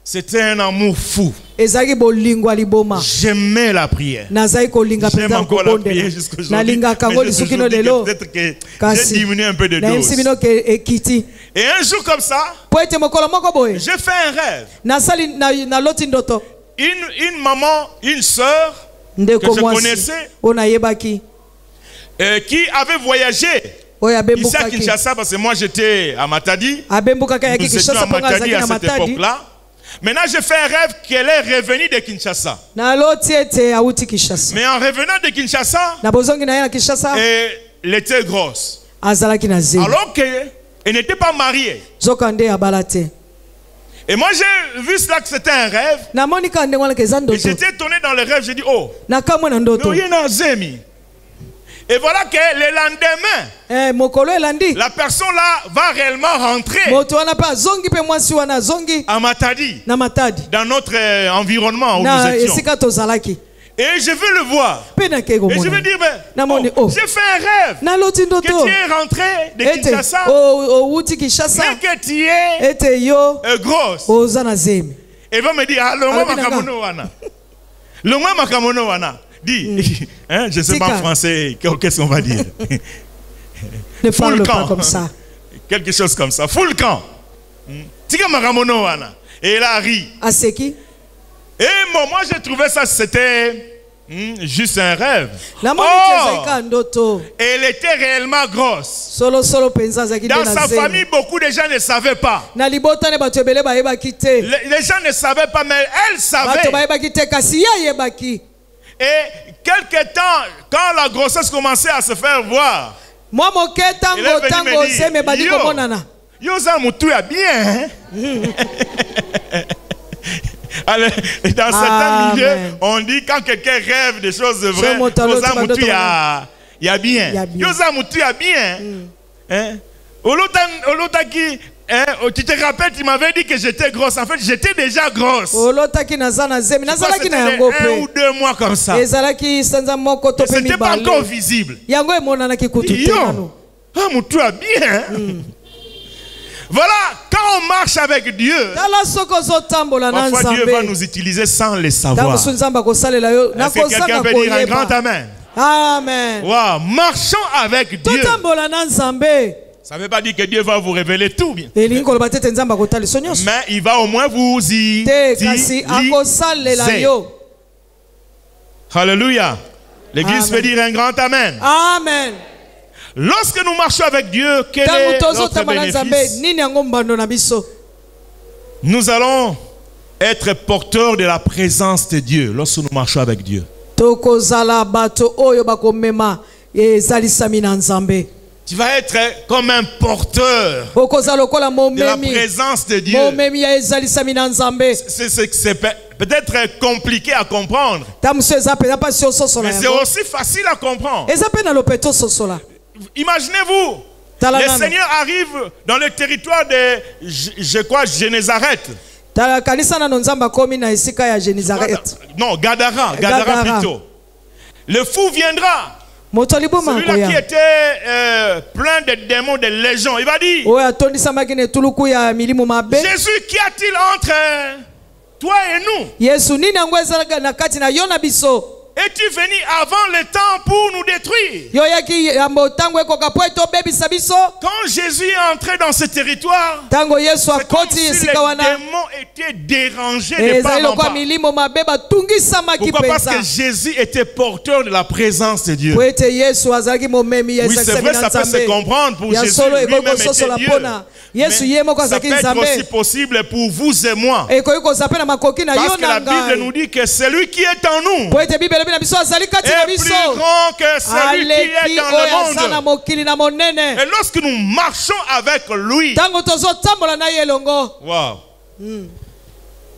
c'était un amour fou. ezalaki bolingo ya liboma J'aimais la prière. nazalaki kolinga J'aime mpenza encore la prière kokondela jusqu'aujourd'hui. nalingaka yango Mais je lisuki vous no dis que lelo peut-être que j'ai kasi diminué un peu de nayebisi dose. bino ke ekiti Et un jour comme ça, po ete mokolo moko boye j'ai fait un rêve. nasali naloti ndoto Une maman, une sœur ndeko que je mwasi connaissais, oyo nayebaki qui avait voyagé oyo ici à abembukaki Kinshasa, parce que moi j'étais à Matadi. abembukaki ayaki Nous étions kinshasa à mpo nga Matadi azalaki à na cette matadi époque-là. Maintenant, j'ai fait un rêve qu'elle est revenue de Kinshasa. naloti ete awuti kinshasa Mais en revenant de Kinshasa, na bozongi na ye na kinshasa elle était grosse. azalaki na zemi Alors qu'elle n'était pas mariée. zoka nde abala te Et moi, j'ai vu cela que c'était un rêve. namoni kaka ndenge wana eza Et ndoto j'étais étonné dans le rêve. J'ai dit, oh, nakamwe na ndoto nous y en a zemi. Et voilà que le lendemain, mokolo elandi la personne là va réellement rentrer moto wana mpe azongi mpe mwasi wana azongi à Matadi, na matadi dans notre environnement où nous na étions. esika tozalaki Et je veux le voir. mpe nakei Et je veux komona dire, mais Namoni, oh, oh. j'ai fait un rêve naloti que ndoto tu es rentré de ete Kinshasa, owuti kinshasa mais que tu es ete yo grosse. oza na zemi Et va me dire, ah, le Alors, moi makamono wana. Le moi makamono wana. Dis, hein, je ne sais pas en français, qu'est-ce qu'on va dire? ne parle Full pas camp. comme ça Quelque chose comme ça. Full camp. Tika makamono wana. Et elle a ri. aseki Et moi j'ai trouvé ça, c'était juste un rêve. namoni ete ezalaki kaka ndoto Elle était réellement grosse. solosolo mpenza azalaki nde Dans na sa zemi famille, beaucoup de gens ne savaient pas. na libota ne bato ebele bayebaki te Les gens ne savaient pas, mais elle bato savait. bayebaki te kasi ye ayebaki Et quelque temps, quand la grossesse commençait à se faire voir, mwa moke elle est ntango venue ntango me zemi ebandi dire, komonana yo za mutu ya bien. Hein? Alors, dans certains Amen. milieux, on dit quand quelqu'un rêve des choses vraies, Yo yo za mutu ya bien. Ya bien. Yo za mutu ya bien. Hein? Olotaki, hein? Tu te rappelles, tu m'avais dit que j'étais grosse. En fait, j'étais déjà grosse. olotaki naza na zemi nazalaki C'était na yango un ou mpe 2 mois comme ça. ezalaki sanza moko to Et mpe c'était pas mibale encore visible. yango emonanaki kutu te Yo, nano ah, mutu ya bien. Voilà, quand on marche avec Dieu, tala soko zotambola na parfois Dieu va Nzambe nous utiliser sans le savoir. tango su Nzambe akosalela yo Est-ce que quelqu'un peut dire un grand amen? Amen. Wow, marchons avec Dieu. Totambola na Nzambe. Ça ne veut pas dire que Dieu va vous révéler tout bien. Elingi koloba tete Nzambe akotala nyonso. Mais il va au moins vous y Te kasi akosalela yo. Alléluia. L'église Amen. peut dire un grand amen. Amen. Lorsque nous marchons avec Dieu, quel Tango est tozo notre tambola Nzambe bénéfice? nini yango mbando na biso. Nous allons être porteurs de la présence de Dieu lorsque nous marchons avec Dieu. Tokozala bato oyo bakomema ezalisami na Nzambe. Tu vas être comme un porteur Okozala lokola de la momemi. présence de Dieu. Momemi ya ezalisami na Nzambe. C'est peut-être compliqué à comprendre, Tamuso eza pena pa sio sosola mais c'est yango. aussi facile à comprendre. Eza pena lopeto sosola. Imaginez-vous, Tala le nano. Seigneur arrive dans le territoire de, je crois, Génézareth. Tala kanisa na Nzambe komi na esika ya Génézareth. Non, Gadara plutôt. Le fou viendra. Moto liboma Celui-là qui koya. était plein de démons, de légions. Il va dire, Oya tondisa magine tuluku ya milimu mabe. Jésus, qu'y a-t-il entre toi et nous? Yesu nini yango ezalaka na kati na yo na biso. Es-tu venu avant le temps pour nous détruire? Yo yaki yambo tango ekoka po eto bebisa biso. Quand Jésus est entré dans ce territoire, Tango Yesu c'est comme akoti si les esika wana. démons étaient dérangés de part Ezali en lokwa part. milimo mabe batungisamaki Pourquoi? Parce penza. que Jésus était porteur de la présence de Dieu. Po ete Yesu azalaki momemi ya Oui, c'est ezalisami vrai, na ça peut se Nzambe. comprendre pour Ya Jésus. solo Lui-même ekoki était kososola Dieu. mpona Yesu ye moko Mais ça azalaki peut être aussi Nzambe. possible pour vous et moi. Ekoki kozape na makoki na Parce yo que la na Bible nous ngai. dit que celui qui est en nous Po ete Bible elobi na biso azali kati na est plus biso. grand que celui qui Aleki est dans oyo aza na le monde. mokili na monene. Et lorsque nous marchons avec lui, Tango tozotambola na ye elongo. wow.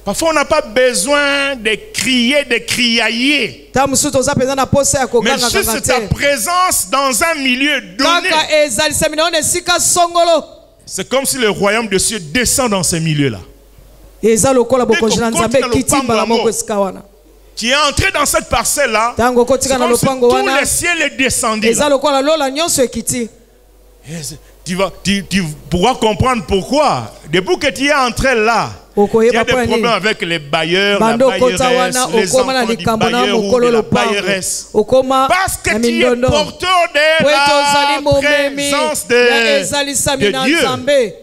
Parfois on n'a pas besoin de crier, de criailler, Ta mosusu toza penza na posa ya mais koganga juste kanga ta te. présence dans un milieu donné. Kaka ezalisami na yo na esika songolo. C'est comme si le royaume de Dieu descend dans ce milieu-là. Eza lokola bokonzi na Dès qu'on Nzambe compte kiti na mbala lopango moko esika wana. Tu es entré dans cette parcelle-là, Tango c'est kotika na comme si lopango tout wana. le ciel est descendu. Eza Là. lokola lola nyonso ekiti. Tu pourras comprendre pourquoi. Depuis que tu es entré là, Okoyeba il y a des po ya nini? problèmes avec les bailleurs, la Bando kota bailleresse, wana les okoma na enfants du likambo na bailleur ou de mokolo la lopango. bailleresse. Okoma Parce que na tu es mindondo. porteur de Po ete ozali momemi la présence ya ezalisami de na Dieu. Nzambe.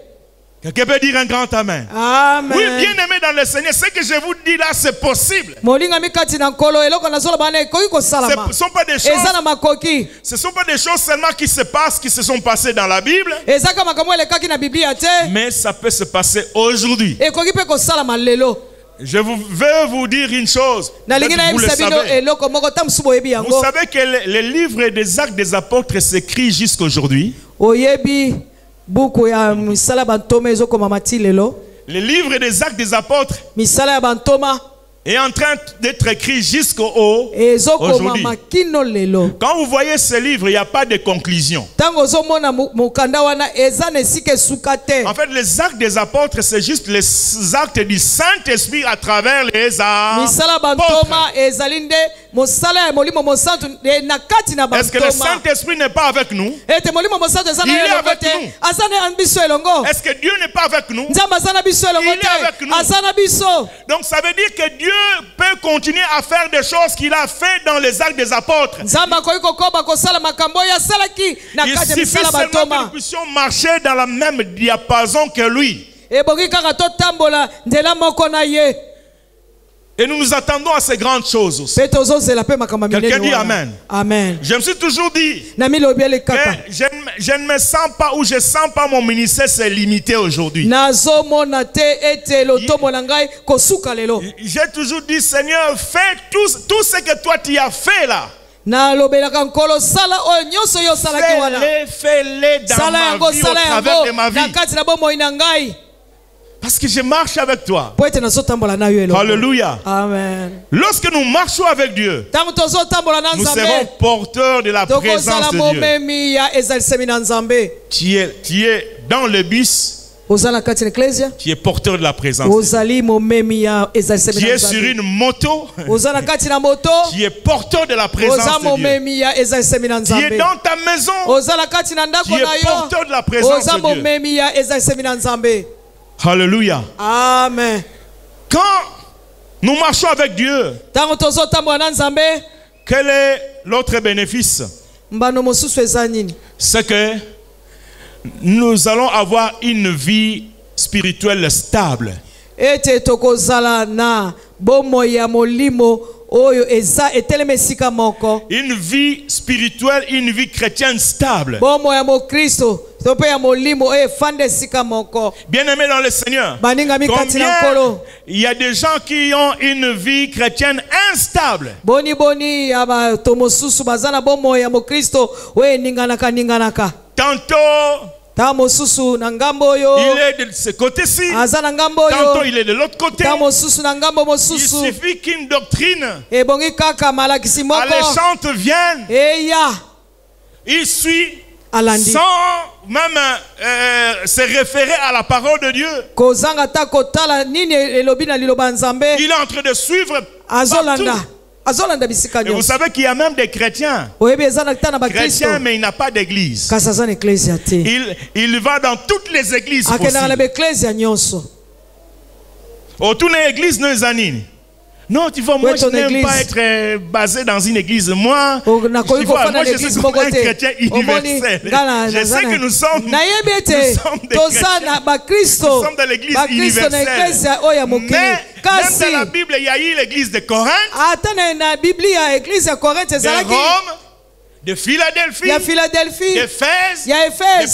Quelqu'un peut dire un grand amen. Amen. Oui, bien aimé dans le Seigneur, ce que je vous dis là, c'est possible. Molingami kati na nkolo eloko nazoloba na ekoki kosalama. Ce ne sont pas des Eza choses, na makoki. ce sont pas des choses seulement qui se passent, qui se sont passées dans la Bible, Eza kaka makambo elekaki na Biblia te. mais ça peut se passer aujourd'hui. Ekoki pe kosalama lelo. Je veux vous dire une chose. Nalingi na Vous le yebisa bino savez. eloko moko ta musu boyebi Vous yango. savez que les livres des Actes des Apôtres s'écrivent jusqu'aujourd'hui. Oyebi buku ya misala bantoma ezokoma mati lelo. Les livres des Actes des Apôtres Misala ya bantoma est en train d'être écrit jusqu'au ezokoma aujourd'hui. makino lelo. Quand vous voyez ce livre, il n'y a pas de conclusion. Tango ozomona mokanda wana eza na esika esuka te. En fait, les Actes des Apôtres, c'est juste les actes du Saint-Esprit à travers les Misala apôtres. bantoma ezali nde mosala ya molimo mosantu na kati na Est-ce que le bantoma. Saint-Esprit n'est pas avec nous? Ete molimo mosantu eza na Il est elongo avec te. nous. Aza na biso elongo. Est-ce que Dieu n'est pas avec nous? Nzambe aza na biso elongo Il est avec te. nous. Aza na biso. Donc ça veut dire que Dieu peut continuer à faire des choses qu'il a fait dans les Actes des Apôtres. Nzambe akoki kokoba kosala makambo oyo asalaki na Il kati ya suffit misala seulement que bantoma. nous puissions marcher dans la même diapason que lui. Ebongi kaka totambola nzela moko na ye. Et nous nous attendons à ces grandes choses aussi. Pe tozozela pe makambo minene Quelqu'un dit wana. amen. Amen. Je me suis toujours dit Na milobi ele que kaka. je ne me sens pas ou je sens pas mon ministère c'est limité aujourd'hui. Nazomona te ete lotomo na ngai kosuka lelo. J'ai toujours dit Seigneur, fais tout ce que toi tu as fait là. Nalobelaka nkolo sala oyo nyonso yo osalaki wana. Fais-les dans Sala ma yango vie, au sala travers de ma yango na vie. kati na bomoi na ngai. Parce que je marche avec toi. Po ete nazotambola na yo elongo. Alléluia. Amen. Lorsque nous marchons avec Dieu, Tango tozotambola na nous serons Nzambe. porteurs de la présence Tokozala de Dieu. momemi ya ezalisami na Nzambe. Tu es dans le bus Tu es porteur de la présence de Dieu. Tu es sur une moto. Tu es porteur de la présence de Dieu. Tu es dans ta maison. Tu es porteur de la présence de Dieu. Alléluia. Amen. Quand nous marchons avec Dieu, quel est l'autre bénéfice? C'est que nous allons avoir une vie spirituelle stable. Une vie spirituelle, une vie chrétienne stable. Bien aimé dans le Seigneur, combien il y a des gens qui ont une vie chrétienne instable. Tantôt il est de ce côté-ci, tantôt il est de l'autre côté. Il suffit qu'une doctrine alléchante vienne, il suit sans même se référer à la parole de Dieu. Il est en train de suivre partout. Et vous savez qu'il y a même des chrétiens, mais il n'a pas d'église. Il va dans toutes les églises possibles. Autour de l'église, non, tu vois, moi je n'aime pas être basé dans une église. Moi, je suis un chrétien universel. Je sais que nous sommes des chrétiens. Nous sommes de l'église universelle. Mais même dans la Bible, il y a eu l'église de Corinthe, de Rome, de Philadelphie, d'Éphèse, de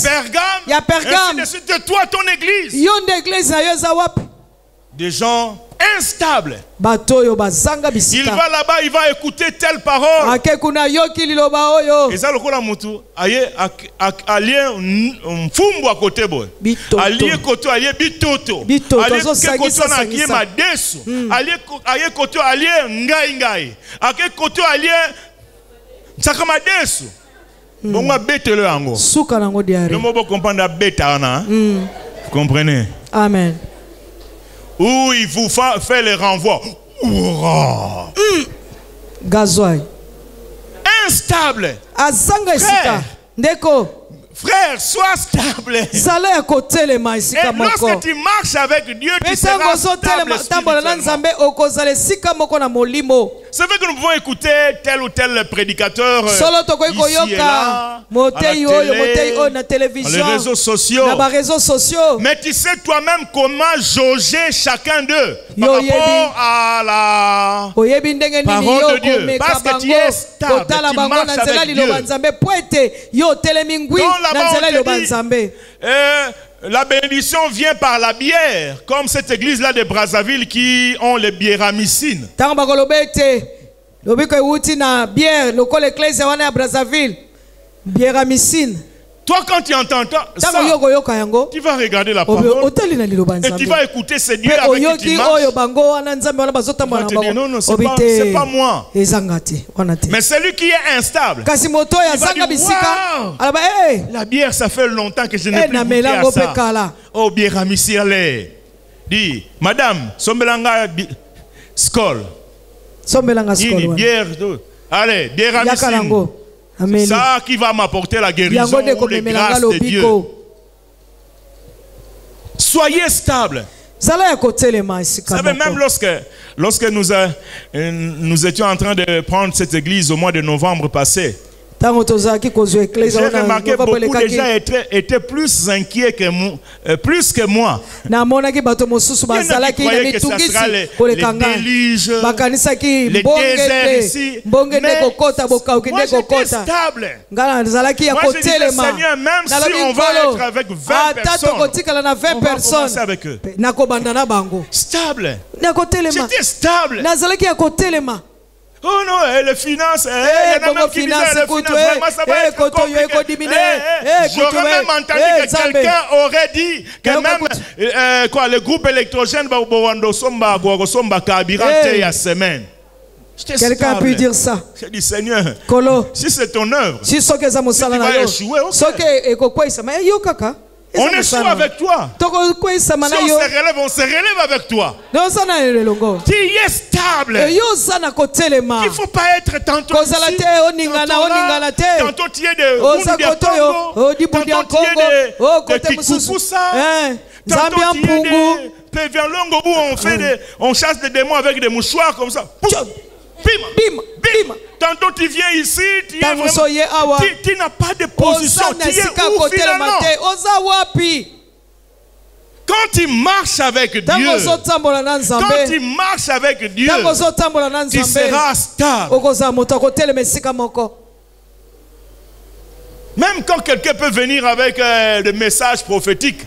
Pergame, ainsi de suite. De toi, ton église. Des gens instables. Il va là-bas, il va écouter telle parole. Et ça, le coup là, moutou, allié mfumbo à côté boy. Allié côté, allié bitoto. Allié côté na allié madesu. Allié côté, allié ngai. Allié côté, allié sakamadesu. Bon, moi bête le ango. Le mot pour comprendre la bête ana. Vous comprenez? Amen. Où il vous fait le renvoi. Gazoy. Instable. Frère, sois stable. Et lorsque tu marches avec Dieu, tu seras stable spirituellement. C'est vrai que nous pouvons écouter tel ou tel prédicateur ici et là, à la télé, les réseaux sociaux. Mais tu sais toi-même comment jauger chacun d'eux par rapport à la parole de Dieu. Parce que tu es stable, tu marches avec Dieu. La bénédiction vient par la bière, comme cette église-là de Brazzaville qui ont les biéramicines. Toi, quand tu entends ça, tu vas regarder la parole et tu vas écouter ces dieux avec qui tu marches. Tu vas te dire, non, c'est pas moi. Mais celui qui est instable, il va dire, wow, la bière, ça fait longtemps que je n'ai plus goûté à ça. Oh, bière amici, allez. Dis, madame, sombelanga skol. Bière, allez, bière amici. C'est ça qui va m'apporter la guérison ou les grâces de Dieu. Soyez stable. Vous savez, même lorsque nous étions en train de prendre cette église au mois de novembre passé, j'ai remarqué beaucoup de gens étaient plus inquiets que moi, plus que moi. Il y en a qui croyaient que ça sera les déluges, les déserts ici. Mais moi j'étais stable. Moi je disais, Seigneur, même si on va être avec 20 personnes, on va commencer avec eux. Stable. J'étais stable. Oh non, les finances, il y en a même qui disaient les finances, vraiment ça va être compliqué. J'aurais même entendu que quelqu'un aurait dit que même le groupe électrogène va au carburant il y a semaine. Quelqu'un a pu dire ça. J'ai dit, Seigneur, si c'est ton œuvre, si tu vas échouer, On est chaud avec toi. Si on se relève avec toi. Tu es stable. Il ne faut pas être tantôt ici, tantôt tu es de Congo, tantôt tu es de Kikukusa, tantôt tu es de Pevialongo où on chasse des démons avec des mouchoirs comme ça. Bim, bim. Tantôt tu viens ici, tu n'as pas de position. Tu es où finalement? Quand tu marches avec Dieu, tu seras stable. Même quand quelqu'un peut venir avec des messages prophétiques,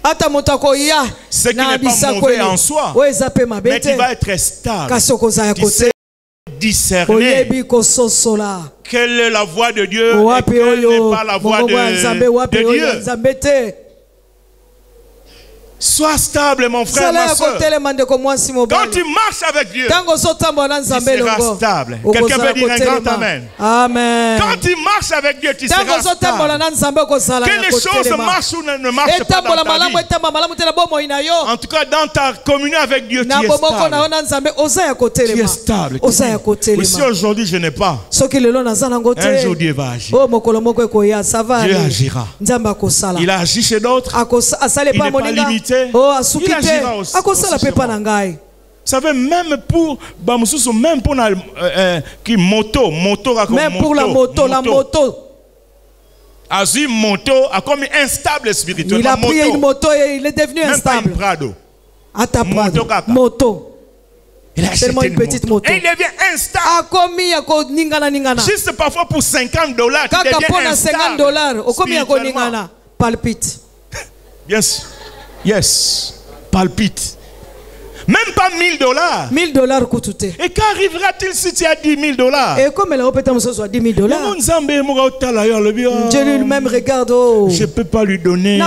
ce qui n'est pas mauvais en soi, mais tu vas être stable. Tu sais discerner quelle est la voix de Dieu et quelle n'est pas la voix de Dieu. Sois stable, mon frère, ma soeur. Quand tu marches avec Dieu, tu seras stable. Quelqu'un peut dire un grand amen. Amen. Quand tu marches avec Dieu, tu seras stable. Que les choses marchent ou ne marchent pas dans ta vie. En tout cas, dans ta communion avec Dieu, tu es stable. Tu es stable. Aussi aujourd'hui, je n'ai pas. Un jour, Dieu va agir. Dieu agira. Il a agi chez d'autres. Il n'est pas limité. Il agira aussi. Vous savez, même pour même pour qui moto, même pour la moto. Azui moto a comme instable spirituellement. Il a pris une moto et il est devenu instable. Même pas une Prado. Moto. Il a acheté une petite moto. Et il devient instable. Juste parfois pour $50, tu deviens instable. Palpite. Yes. Yes. Palpite. Même pas $1000. $1000 coûte. Et qu'arrivera-t-il si tu as $10,000? Et comme elle a peut-être $10,000. Dieu lui-même regarde. Je ne peux pas lui donner.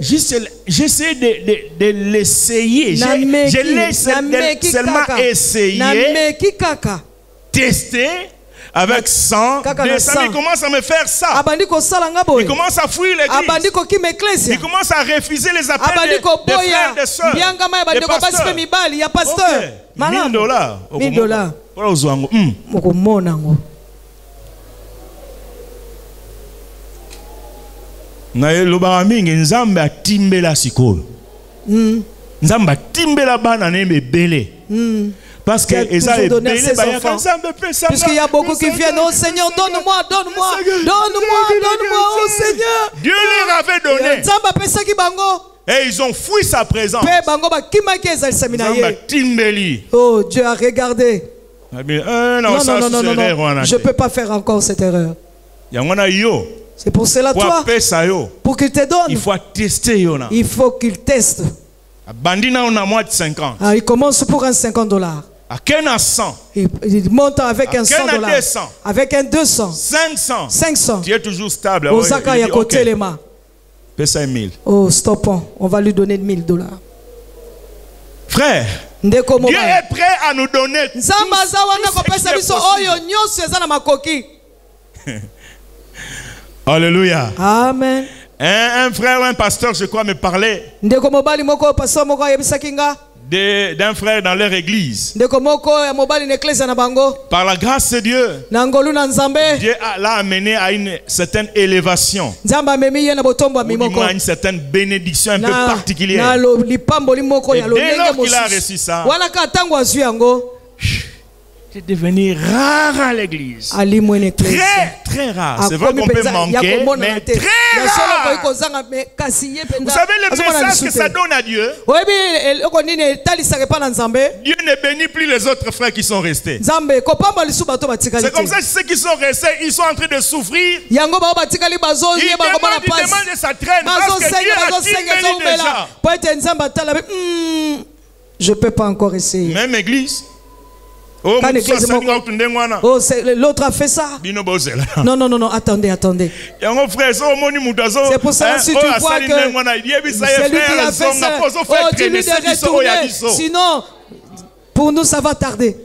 J'essaie de l'essayer. Je l'ai seulement essayé. Testé. Avec 100, 200, il commence à me faire ça. Il commence à fuir l'église. Il commence à refuser les appels des frères et des sœurs. Des pasteurs. $1000. $1000. Na lobaka mingi nzambe atimbela sikoyo. Nzambe atimbela bana ne bebele. Parce que puisqu'il y a beaucoup qui viennent, oh Seigneur, donne-moi, oh Seigneur. Dieu leur avait donné. Et ils ont fui sa présence. Oh, Dieu a regardé. Non, je ne peux pas faire encore cette erreur. C'est pour cela, toi, pour qu'il te donne, il faut tester. Il faut qu'il teste. Il commence pour un $50. À 100. Il monte avec un $100. Avec un 200. 500. Tu es toujours stable. Oh, stoppons. On va lui donner $1000. Frère, Dieu est prêt à nous donner tout ce qui est possible. Alléluia. Amen. Un frère ou un pasteur, je crois, me parlait d'un frère dans leur église. Par la grâce de Dieu, Dieu l'a amené à une certaine élévation, ou à une certaine bénédiction un peu particulière. Et dès lors qu'il a reçu ça, c'est devenu rare à l'église. Très rare. C'est vrai qu'on peut manquer, mais très rare. Vous savez le message que ça donne à Dieu? Dieu ne bénit plus les autres frères qui sont restés. C'est comme ça que ceux qui sont restés, ils sont en train de souffrir. Ils demandent de sa traîne parce que Dieu a béni déjà. Je ne peux pas encore essayer. Même église. Oh, l'autre a fait ça. Non, attendez. C'est pour ça que si tu vois que c'est lui qui a fait ça, continue de retourner. Sinon, pour nous, ça va tarder.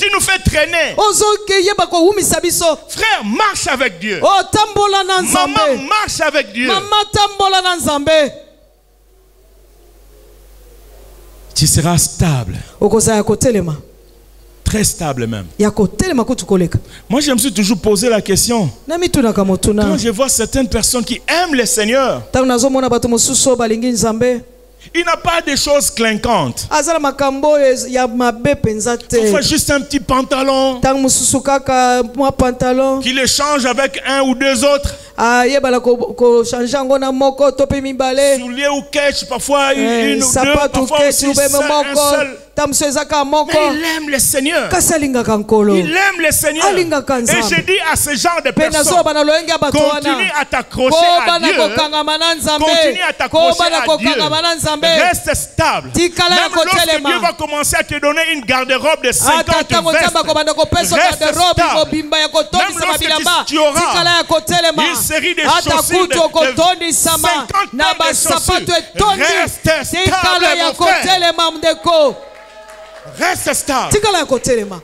Tu nous fais traîner. ozokeyeba kowumisa biso. Frère, marche avec Dieu. Otambola na nzambe. Maman, marche avec Dieu. Mama tambola na nzambe. Tu seras stable. Okozala kotelema. Très stable même. Ya kotelema kutu koleka. Moi, je me suis toujours posé la question. Na mituna kamotuna. Quand je vois certaines personnes qui aiment le Seigneur, Tangu nazomona bato mosusu balingi nzambe. il n'a pas de choses clinquantes. Azala makambo ya mabe penza te. Parfois juste un petit pantalon Tangu mosusu kaka mwa pantalon. qu'il échange avec un ou deux autres. Yebala ko changer ngo na moko to pe mibale. Souliers ou ketch, parfois une ou deux, Sapato parfois ketch aussi ube un moko. seul. Tamso ezaka moko. Mais il aime le Seigneur. Kasi alingaka nkolo. Il aime le Seigneur. Alingaka Et nzambe. je dis à ce genre de Pe nazo personnes, bana loyenga bato wana. continue à t'accrocher à Dieu. Continue à t'accrocher à Dieu. Reste stable. Tikala ya Même lorsque kotelema. Dieu va commencer à te donner une garde-robe de 50 Ata tango vestes, nzamba kobanda kopesa reste garde-robe stable. mobimba ya Même kotondisa lorsque mabilamba. tu auras Tikala ya kotelema. une série de Ata chaussures kutu okotondisama. 50 Na paires de basapato chaussures. etondi. Reste stable, Tikala ya mon frère. kotelema mdeko. Reste stable. Tikala ya kotelema.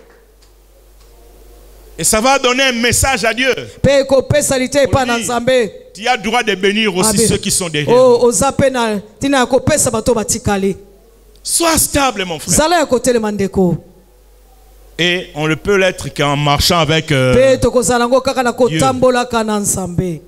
Et ça va donner un message à Dieu. Pe kopesa lite epa na nzambe. Tu as droit de bénir aussi Amen. ceux qui sont derrière. Oza pe na tina ya kopesa bato batikali. Sois stable, mon frère. Zala ya kotelema ndeko. Et on ne peut l'être qu'en marchant avec... Pe tokozala ngo kaka na kotambolaka na nzambe.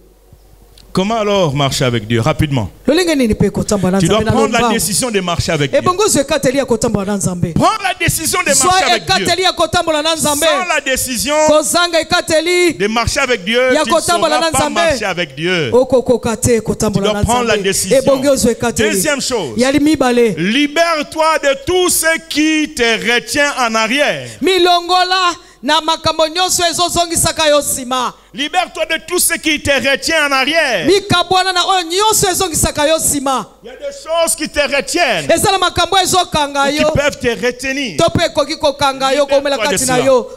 Comment alors marcher avec Dieu? Rapidement. Lolenge nini pe kotambola na Tu dois nzambe na prendre la lombangu. décision de marcher avec Dieu. Ebongo zo ekateli ya kotambola na nzambe. Prends la décision de marcher Soit avec Dieu. ekateli ya kotambola na nzambe. Sans la décision Kozanga ekateli de marcher avec Dieu, ya tu ne kotambola na sauras pas nzambe. marcher avec Dieu. okokoka te Tu kotambola dois na prendre la nzambe. décision. Ebongo zo ekateli. Deuxième chose, Yali mibale. libère-toi de tout ce qui te retient en arrière. Milongola na makambo nyonso ezozongisaka yo nsima. Libère-toi de tout ce qui te retient en arrière. Mikabwana na oyo nyonso ezongisaka yo nsima. Il y a des choses qui te retiennent, Eza na makambo ezokanga qui yo. peuvent te retenir. To pe ekoki kokanga yo komela Libère-toi de kati na cela. yo.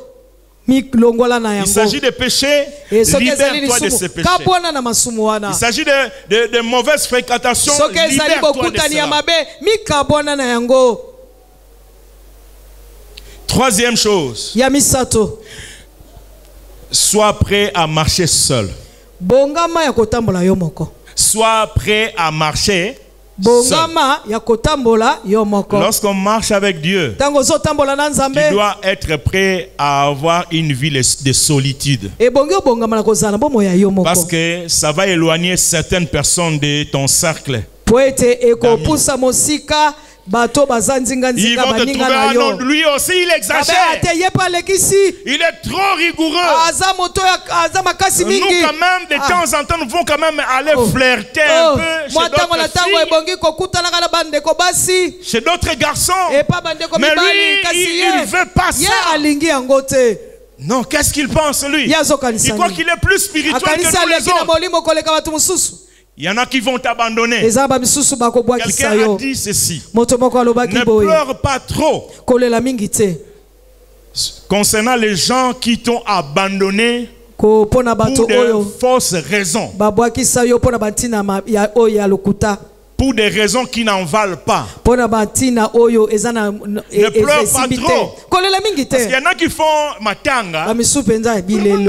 Milongola na Il yango. s'agit de péchés, Soki ezali libère-toi de ces lisumu péchés. kabwana na masumu wana. Il s'agit de mauvaises fréquentations, Soki ezali libère-toi de bokutani ya cela. mabe mikabwana na yango. Troisième chose, Ya misato. sois prêt à marcher seul. Bongama ya kotambola yo moko. Sois prêt à marcher seul. Bongama ya kotambola yo moko. Lorsqu'on marche avec Dieu, Tango zo tambola na tu nzambe. dois être prêt à avoir une vie de solitude. Ebongi bongama na kozala bomo ya yo moko. Parce que ça va éloigner certaines personnes de ton cercle. Poete ekopusa mosika bato bazanzinga Ils nzinga vont te baninga trouver, na ah non, yo. lui aussi il Abe exagère. ate ye pa lekisi. Il est trop rigoureux. Aza moto ya aza makasi Nous mingi. quand même, de temps en temps, nous devons quand même aller flirter un peu chez Moi tango na d'autres tango filles, ebongi kokutana kana bandeko basi. chez d'autres garçons. E pa bandeko Mais mibali lui, kasi il ne veut pas ye ça. alingi yango te. Non, qu'est-ce qu'il pense lui? Ye azokanisa. Il croit qu'il est plus spirituel que Akanisa nous les aleki na autres. molimo koleka bato mosusu. Il y en a qui vont t'abandonner. Eza ba misusu bakobwakisa Quelqu'un a yo. dit ceci. Moto moko alobaki Ne boye. pleure pas trop Kolela mingi te. concernant les gens qui t'ont abandonné Ko pona bato pour de oyo fausses raisons, babwakisa yo pona batina ya oyo ya lokuta. pour des raisons qui n'en valent pas. Pona batina oyo eza na Ne pleure pas esimbi te. trop. Kolela mingi Parce qu'il y te. en a qui font matanga. Bamisu penza bilelo.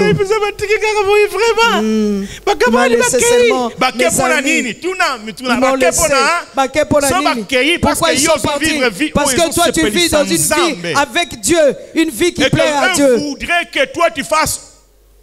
Vraiment. Pas nécessairement. Bake Mes pona amis, nini? Tuna Ils m'ont laissé. Baké pour la So nini. bakei parce Pourquoi que ils yo sont so partis? vivre vie Parce où que ils toi se tu vis dans une pénissent vie ensemble. avec Dieu, une vie qui Et plaît à que Dieu. eux voudraient que toi tu fasses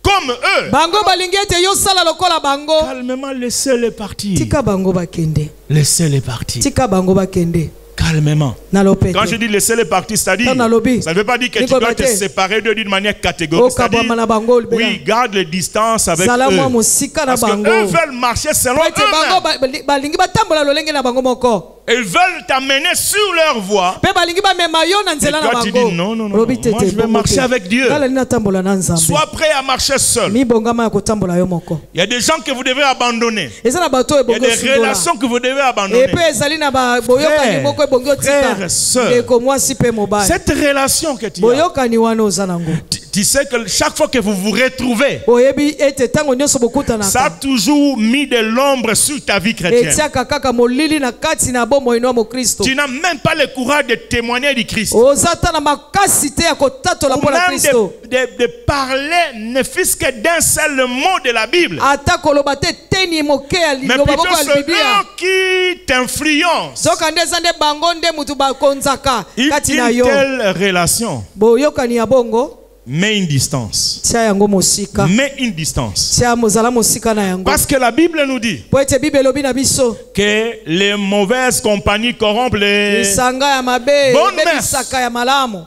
comme eux. Bango balingi ete yo sala lokola bango. Calmement, laissez-les partir. Tika bango bakende. Laissez-les partir. Tika bango bakende. Calmement. Na lopete. Quand je dis laissez-les partir, c'est-à-dire, Dans la lobby. ça ne veut pas dire que tu Nico dois te Bate. séparer d'eux d'une manière catégorique. O C'est-à-dire, kabwa mana bango bela. oui, garde les distances avec Zala mwa eux. musika na Parce que bango. eux veulent marcher selon Ete bango eux-mêmes. balingi batambola lolenge na bango moko. Ils veulent t'amener sur leur voie. Pe balingi ba mema yo na Et nzela na toi, tu bango. dis non, non, non. Lobi Moi, tete, je vais bongo marcher te. avec Dieu. Kala nina tambola na nzambe. Sois prêt à marcher seul. Mi bongama ya kotambola yo moko. Il y a des gens que vous devez abandonner. Eza na bato Il y a ebongo des sundola. relations que vous devez abandonner. Et puis ezali na ba boyokani moko ebongo tika. frère, sœur. Ndeko mwasi pe mobali. Cette relation que tu as, Boyokani wana oza nango. tu sais que chaque fois que vous vous retrouvez, oyebi ete tango nyonso bokutanaka ça a toujours mis de l'ombre sur ta vie chrétienne. etiaka kaka molili na kati na bomoi no mokristo Tu n'as même pas le courage de témoigner du Christ. oza ata na makasi te ya kotatola Ou mpo na même kristo de parler ne fût-ce que d'un seul mot de la Bible. ata koloba te teni moke ya Mais liloba plutôt moko ya ceux biblia qui t'influencent. soka nde eza nde bango nde mutu bakonzaka Une kati na yo telle relation boyokani ya bongo met une distance. tia yango mosika Met une distance. tia mozala mosika na yango Parce que la Bible nous dit po ete bible elobi na biso que les mauvaises compagnies corrompent les... lisanga ya mabe Bonne messe. ebebisaka ya malamu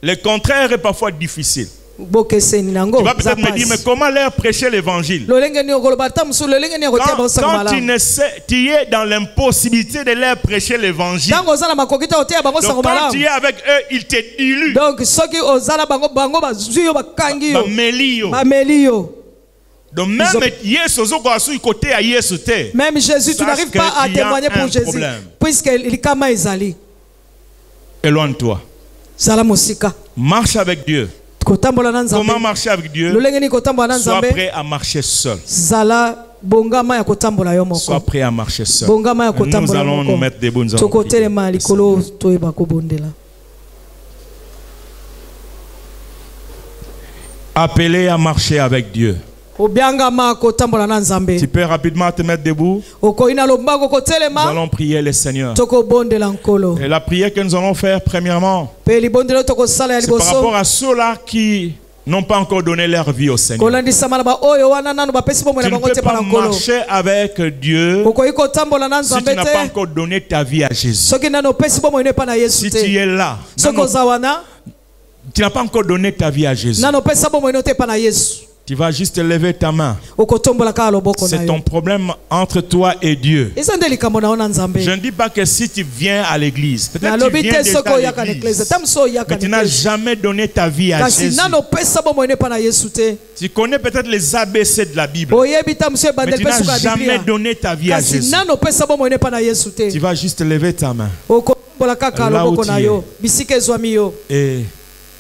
Le contraire est parfois difficile. bokeseni nango Tu vas peut-être me dire, mais comment leur prêcher l'évangile? lolenge ni okoloba ta mosusu lolenge ni okotia bosaka Quand malamu tu es dans l'impossibilité de leur prêcher l'évangile, ntango oza na makoki te otia bango sango donc quand tu malamu es avec eux, ils te diluent. donc soki oza na bango bango bazwi yo bakangi yo Bameli yo. bameli yo Donc même Yesu ozokoka sur côté à Yesu te. même Jésus tu Sache n'arrives pas à qu'il y a témoigner un pour Jésus problème. puisque likama ezali Éloigne-toi. zala mosika Marche avec Dieu. kotambola na Comment nzambe marcher avec Dieu? lolenge ni kotambola na Sois nzambe prêt à marcher seul. zala bongama ya kotambola yo Sois moko prêt à marcher seul. bongama ya Nous kotambola allons nous moko mettre debout. Nous allons prier. tokotelema likolo toyeba kobondela Appelé à marcher avec Dieu. obiangama kotambola na nzambe Tu peux rapidement te mettre debout. okoyi na lombango Nous kotelema allons prier le Seigneur. tokobondela nkolo Et la prière que nous allons faire premièrement, mpe libondelo tokosala ya c'est par rapport liboso à ceux-là qui n'ont pas encore donné leur vie au Seigneur. kolandisama na baoyo wana nanu bapesi bomoi Tu na ne bango peux te mpa pas na nkolo marcher avec Dieu okoki kotambola na si nzambe tu n'as pas te encore donné ta vie à Jésus. soki nanu opesi bomoi no epa na yesu Si tu te es là, soki oza wana tu n'as pas encore donné ta vie à Jésus. nanu opesa bomoi no te epa na yesu Tu vas juste lever ta main. okotombola kaka loboko na C'est ton yo problème entre toi et Dieu. eza nde likambo na yo na nzambe Je ne dis pas que si tu viens à l'église, peut-être que tu nalobi viens te déjà soki à oyaka na eklise l'église, ta mosu oyaka mais tu n'as na eklise jamais donné ta vie à kasi Jésus. nanu opesa bomoi no epa na yesu te Tu connais peut-être les ABC de la Bible, oyebi ta mosu mais ebandeli tu mpe n'as suka ya jamais biblia donné ta vie à kasi Jésus. nanu opesa bomoi no epa na yesu te Tu vas juste lever ta main okotombola kaka Là loboko où na tu yo bisika ezwami yo et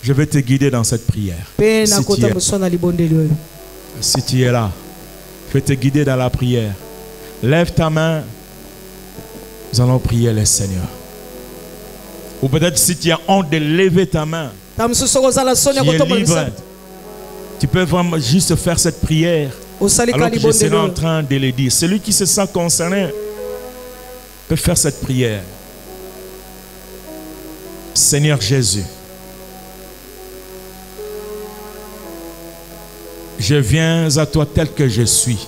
je vais te guider dans cette prière. mpe Si tu nakota es- moswa na libondeli oyo Si tu es là, je vais te guider dans la prière. Lève ta main. Nous allons prier le Seigneur. Ou peut-être si tu as honte de lever ta main, ta mosusu okozala soni ya tu es kotombola libre. misala Tu peux vraiment juste faire cette prière osali alors kaka que je serai libondeli en oyo train de le dire. Celui qui se sent concerné peut faire cette prière. Seigneur Jésus, je viens à toi tel que je suis.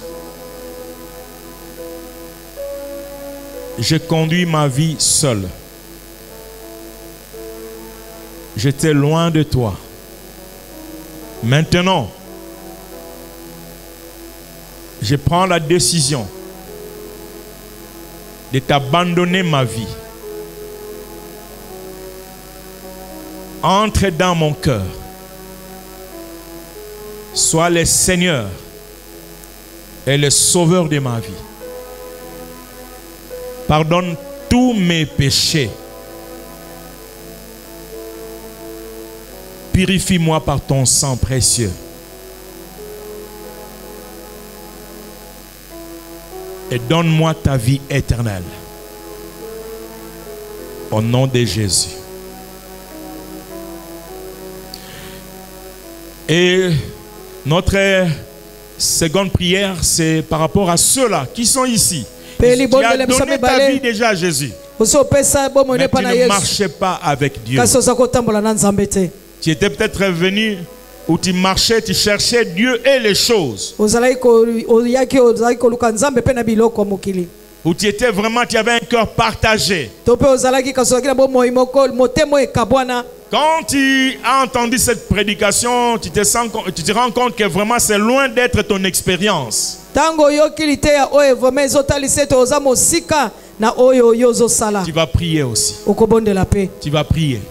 Je conduis ma vie seul. J'étais loin de toi. Maintenant, je prends la décision de t'abandonner ma vie. Entre dans mon cœur. Sois le Seigneur et le Sauveur de ma vie. Pardonne tous mes péchés. Purifie-moi par ton sang précieux. Et donne-moi ta vie éternelle. Au nom de Jésus. Et notre seconde prière, c'est par rapport à ceux-là qui sont ici. Tu as donné ta vie déjà à Jésus. Mais tu ne marchais pas avec Dieu. Tu étais peut-être venu où tu marchais, tu cherchais Dieu et les choses. Où tu étais vraiment, tu avais un cœur partagé. Quand tu as entendu cette prédication, tu te rends compte que vraiment c'est loin d'être ton expérience. Tu vas prier aussi. Tu vas prier.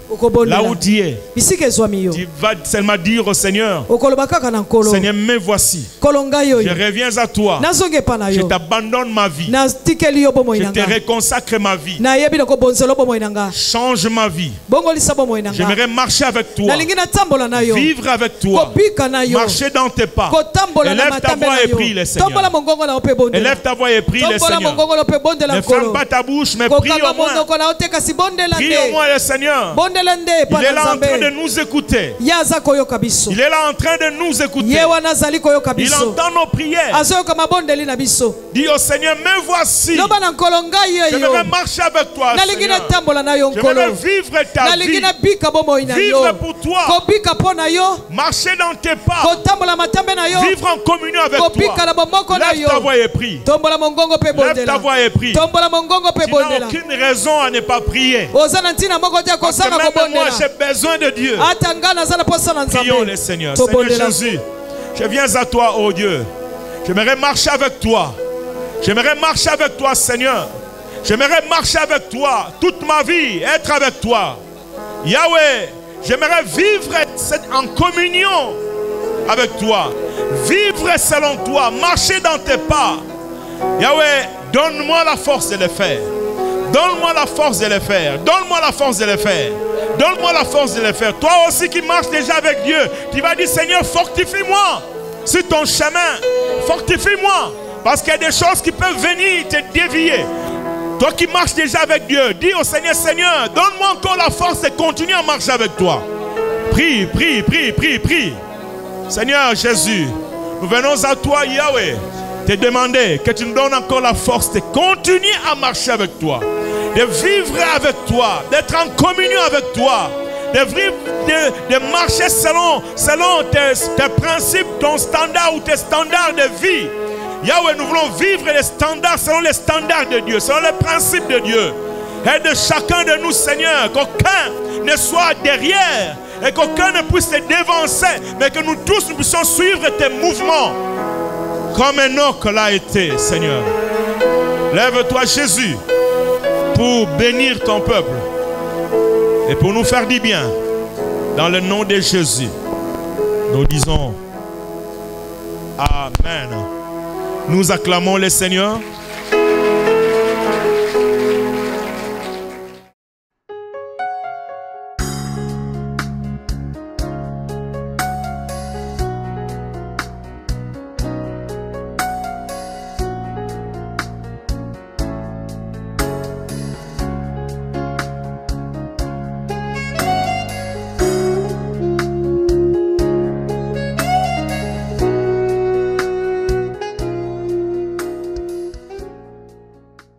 Là où tu es, tu vas seulement dire au Seigneur, Seigneur, me voici. Je reviens à toi. Je t'abandonne ma vie. Je te reconsacre ma vie. Change ma vie. J'aimerais marcher avec toi. Vivre avec toi. Marcher dans tes pas. Élève ta voix et prie le Seigneur. Élève ta voix et prie le Seigneur. Ne ferme pas ta bouche, mais prie au moins. Prie au moins le Seigneur. Il est là en train de nous écouter. Il est là en train de nous écouter. Il entend nos prières. Dis au Seigneur, me voici. Je vais marcher avec toi, Seigneur. Je vais vivre ta vie. Vivre pour toi. Marcher dans tes pas. Vivre en communion avec toi. Lève ta voix et prie. Lève ta voix et prie. Tu n'as aucune raison à ne pas prier. Parce que même moi j'ai besoin de Dieu. Prions le Seigneur. Seigneur Jésus, je viens à toi, oh Dieu. J'aimerais marcher avec toi. J'aimerais marcher avec toi, Seigneur. J'aimerais marcher avec toi toute ma vie, être avec toi. Yahweh, j'aimerais vivre en communion avec toi. Vivre selon toi, marcher dans tes pas. Yahweh, donne-moi la force de le faire. Donne-moi la force de le faire. Donne-moi la force de le faire. Donne-moi la force de le faire. Toi aussi qui marches déjà avec Dieu, tu vas dire, Seigneur, fortifie-moi sur ton chemin. Fortifie-moi. Parce qu'il y a des choses qui peuvent venir te dévier. Toi qui marches déjà avec Dieu, dis au Seigneur, Seigneur, donne-moi encore la force de continuer à marcher avec toi. Prie, prie, prie, prie, prie. Seigneur Jésus, nous venons à toi, Yahweh, te demander que tu nous donnes encore la force de continuer à marcher avec toi, de vivre avec toi, d'être en communion avec toi, de marcher selon tes principes, ton standard ou tes standards de vie. Yahweh, nous voulons vivre les standards selon les standards de Dieu, selon les principes de Dieu. Aide chacun de nous, Seigneur, qu'aucun ne soit derrière et qu'aucun ne puisse te dévancer, mais que nous tous nous puissions suivre tes mouvements comme Enoch l'a été, Seigneur. Lève-toi, Jésus, pour bénir ton peuple et pour nous faire du bien. Dans le nom de Jésus, nous disons Amen. Nous acclamons le Seigneur.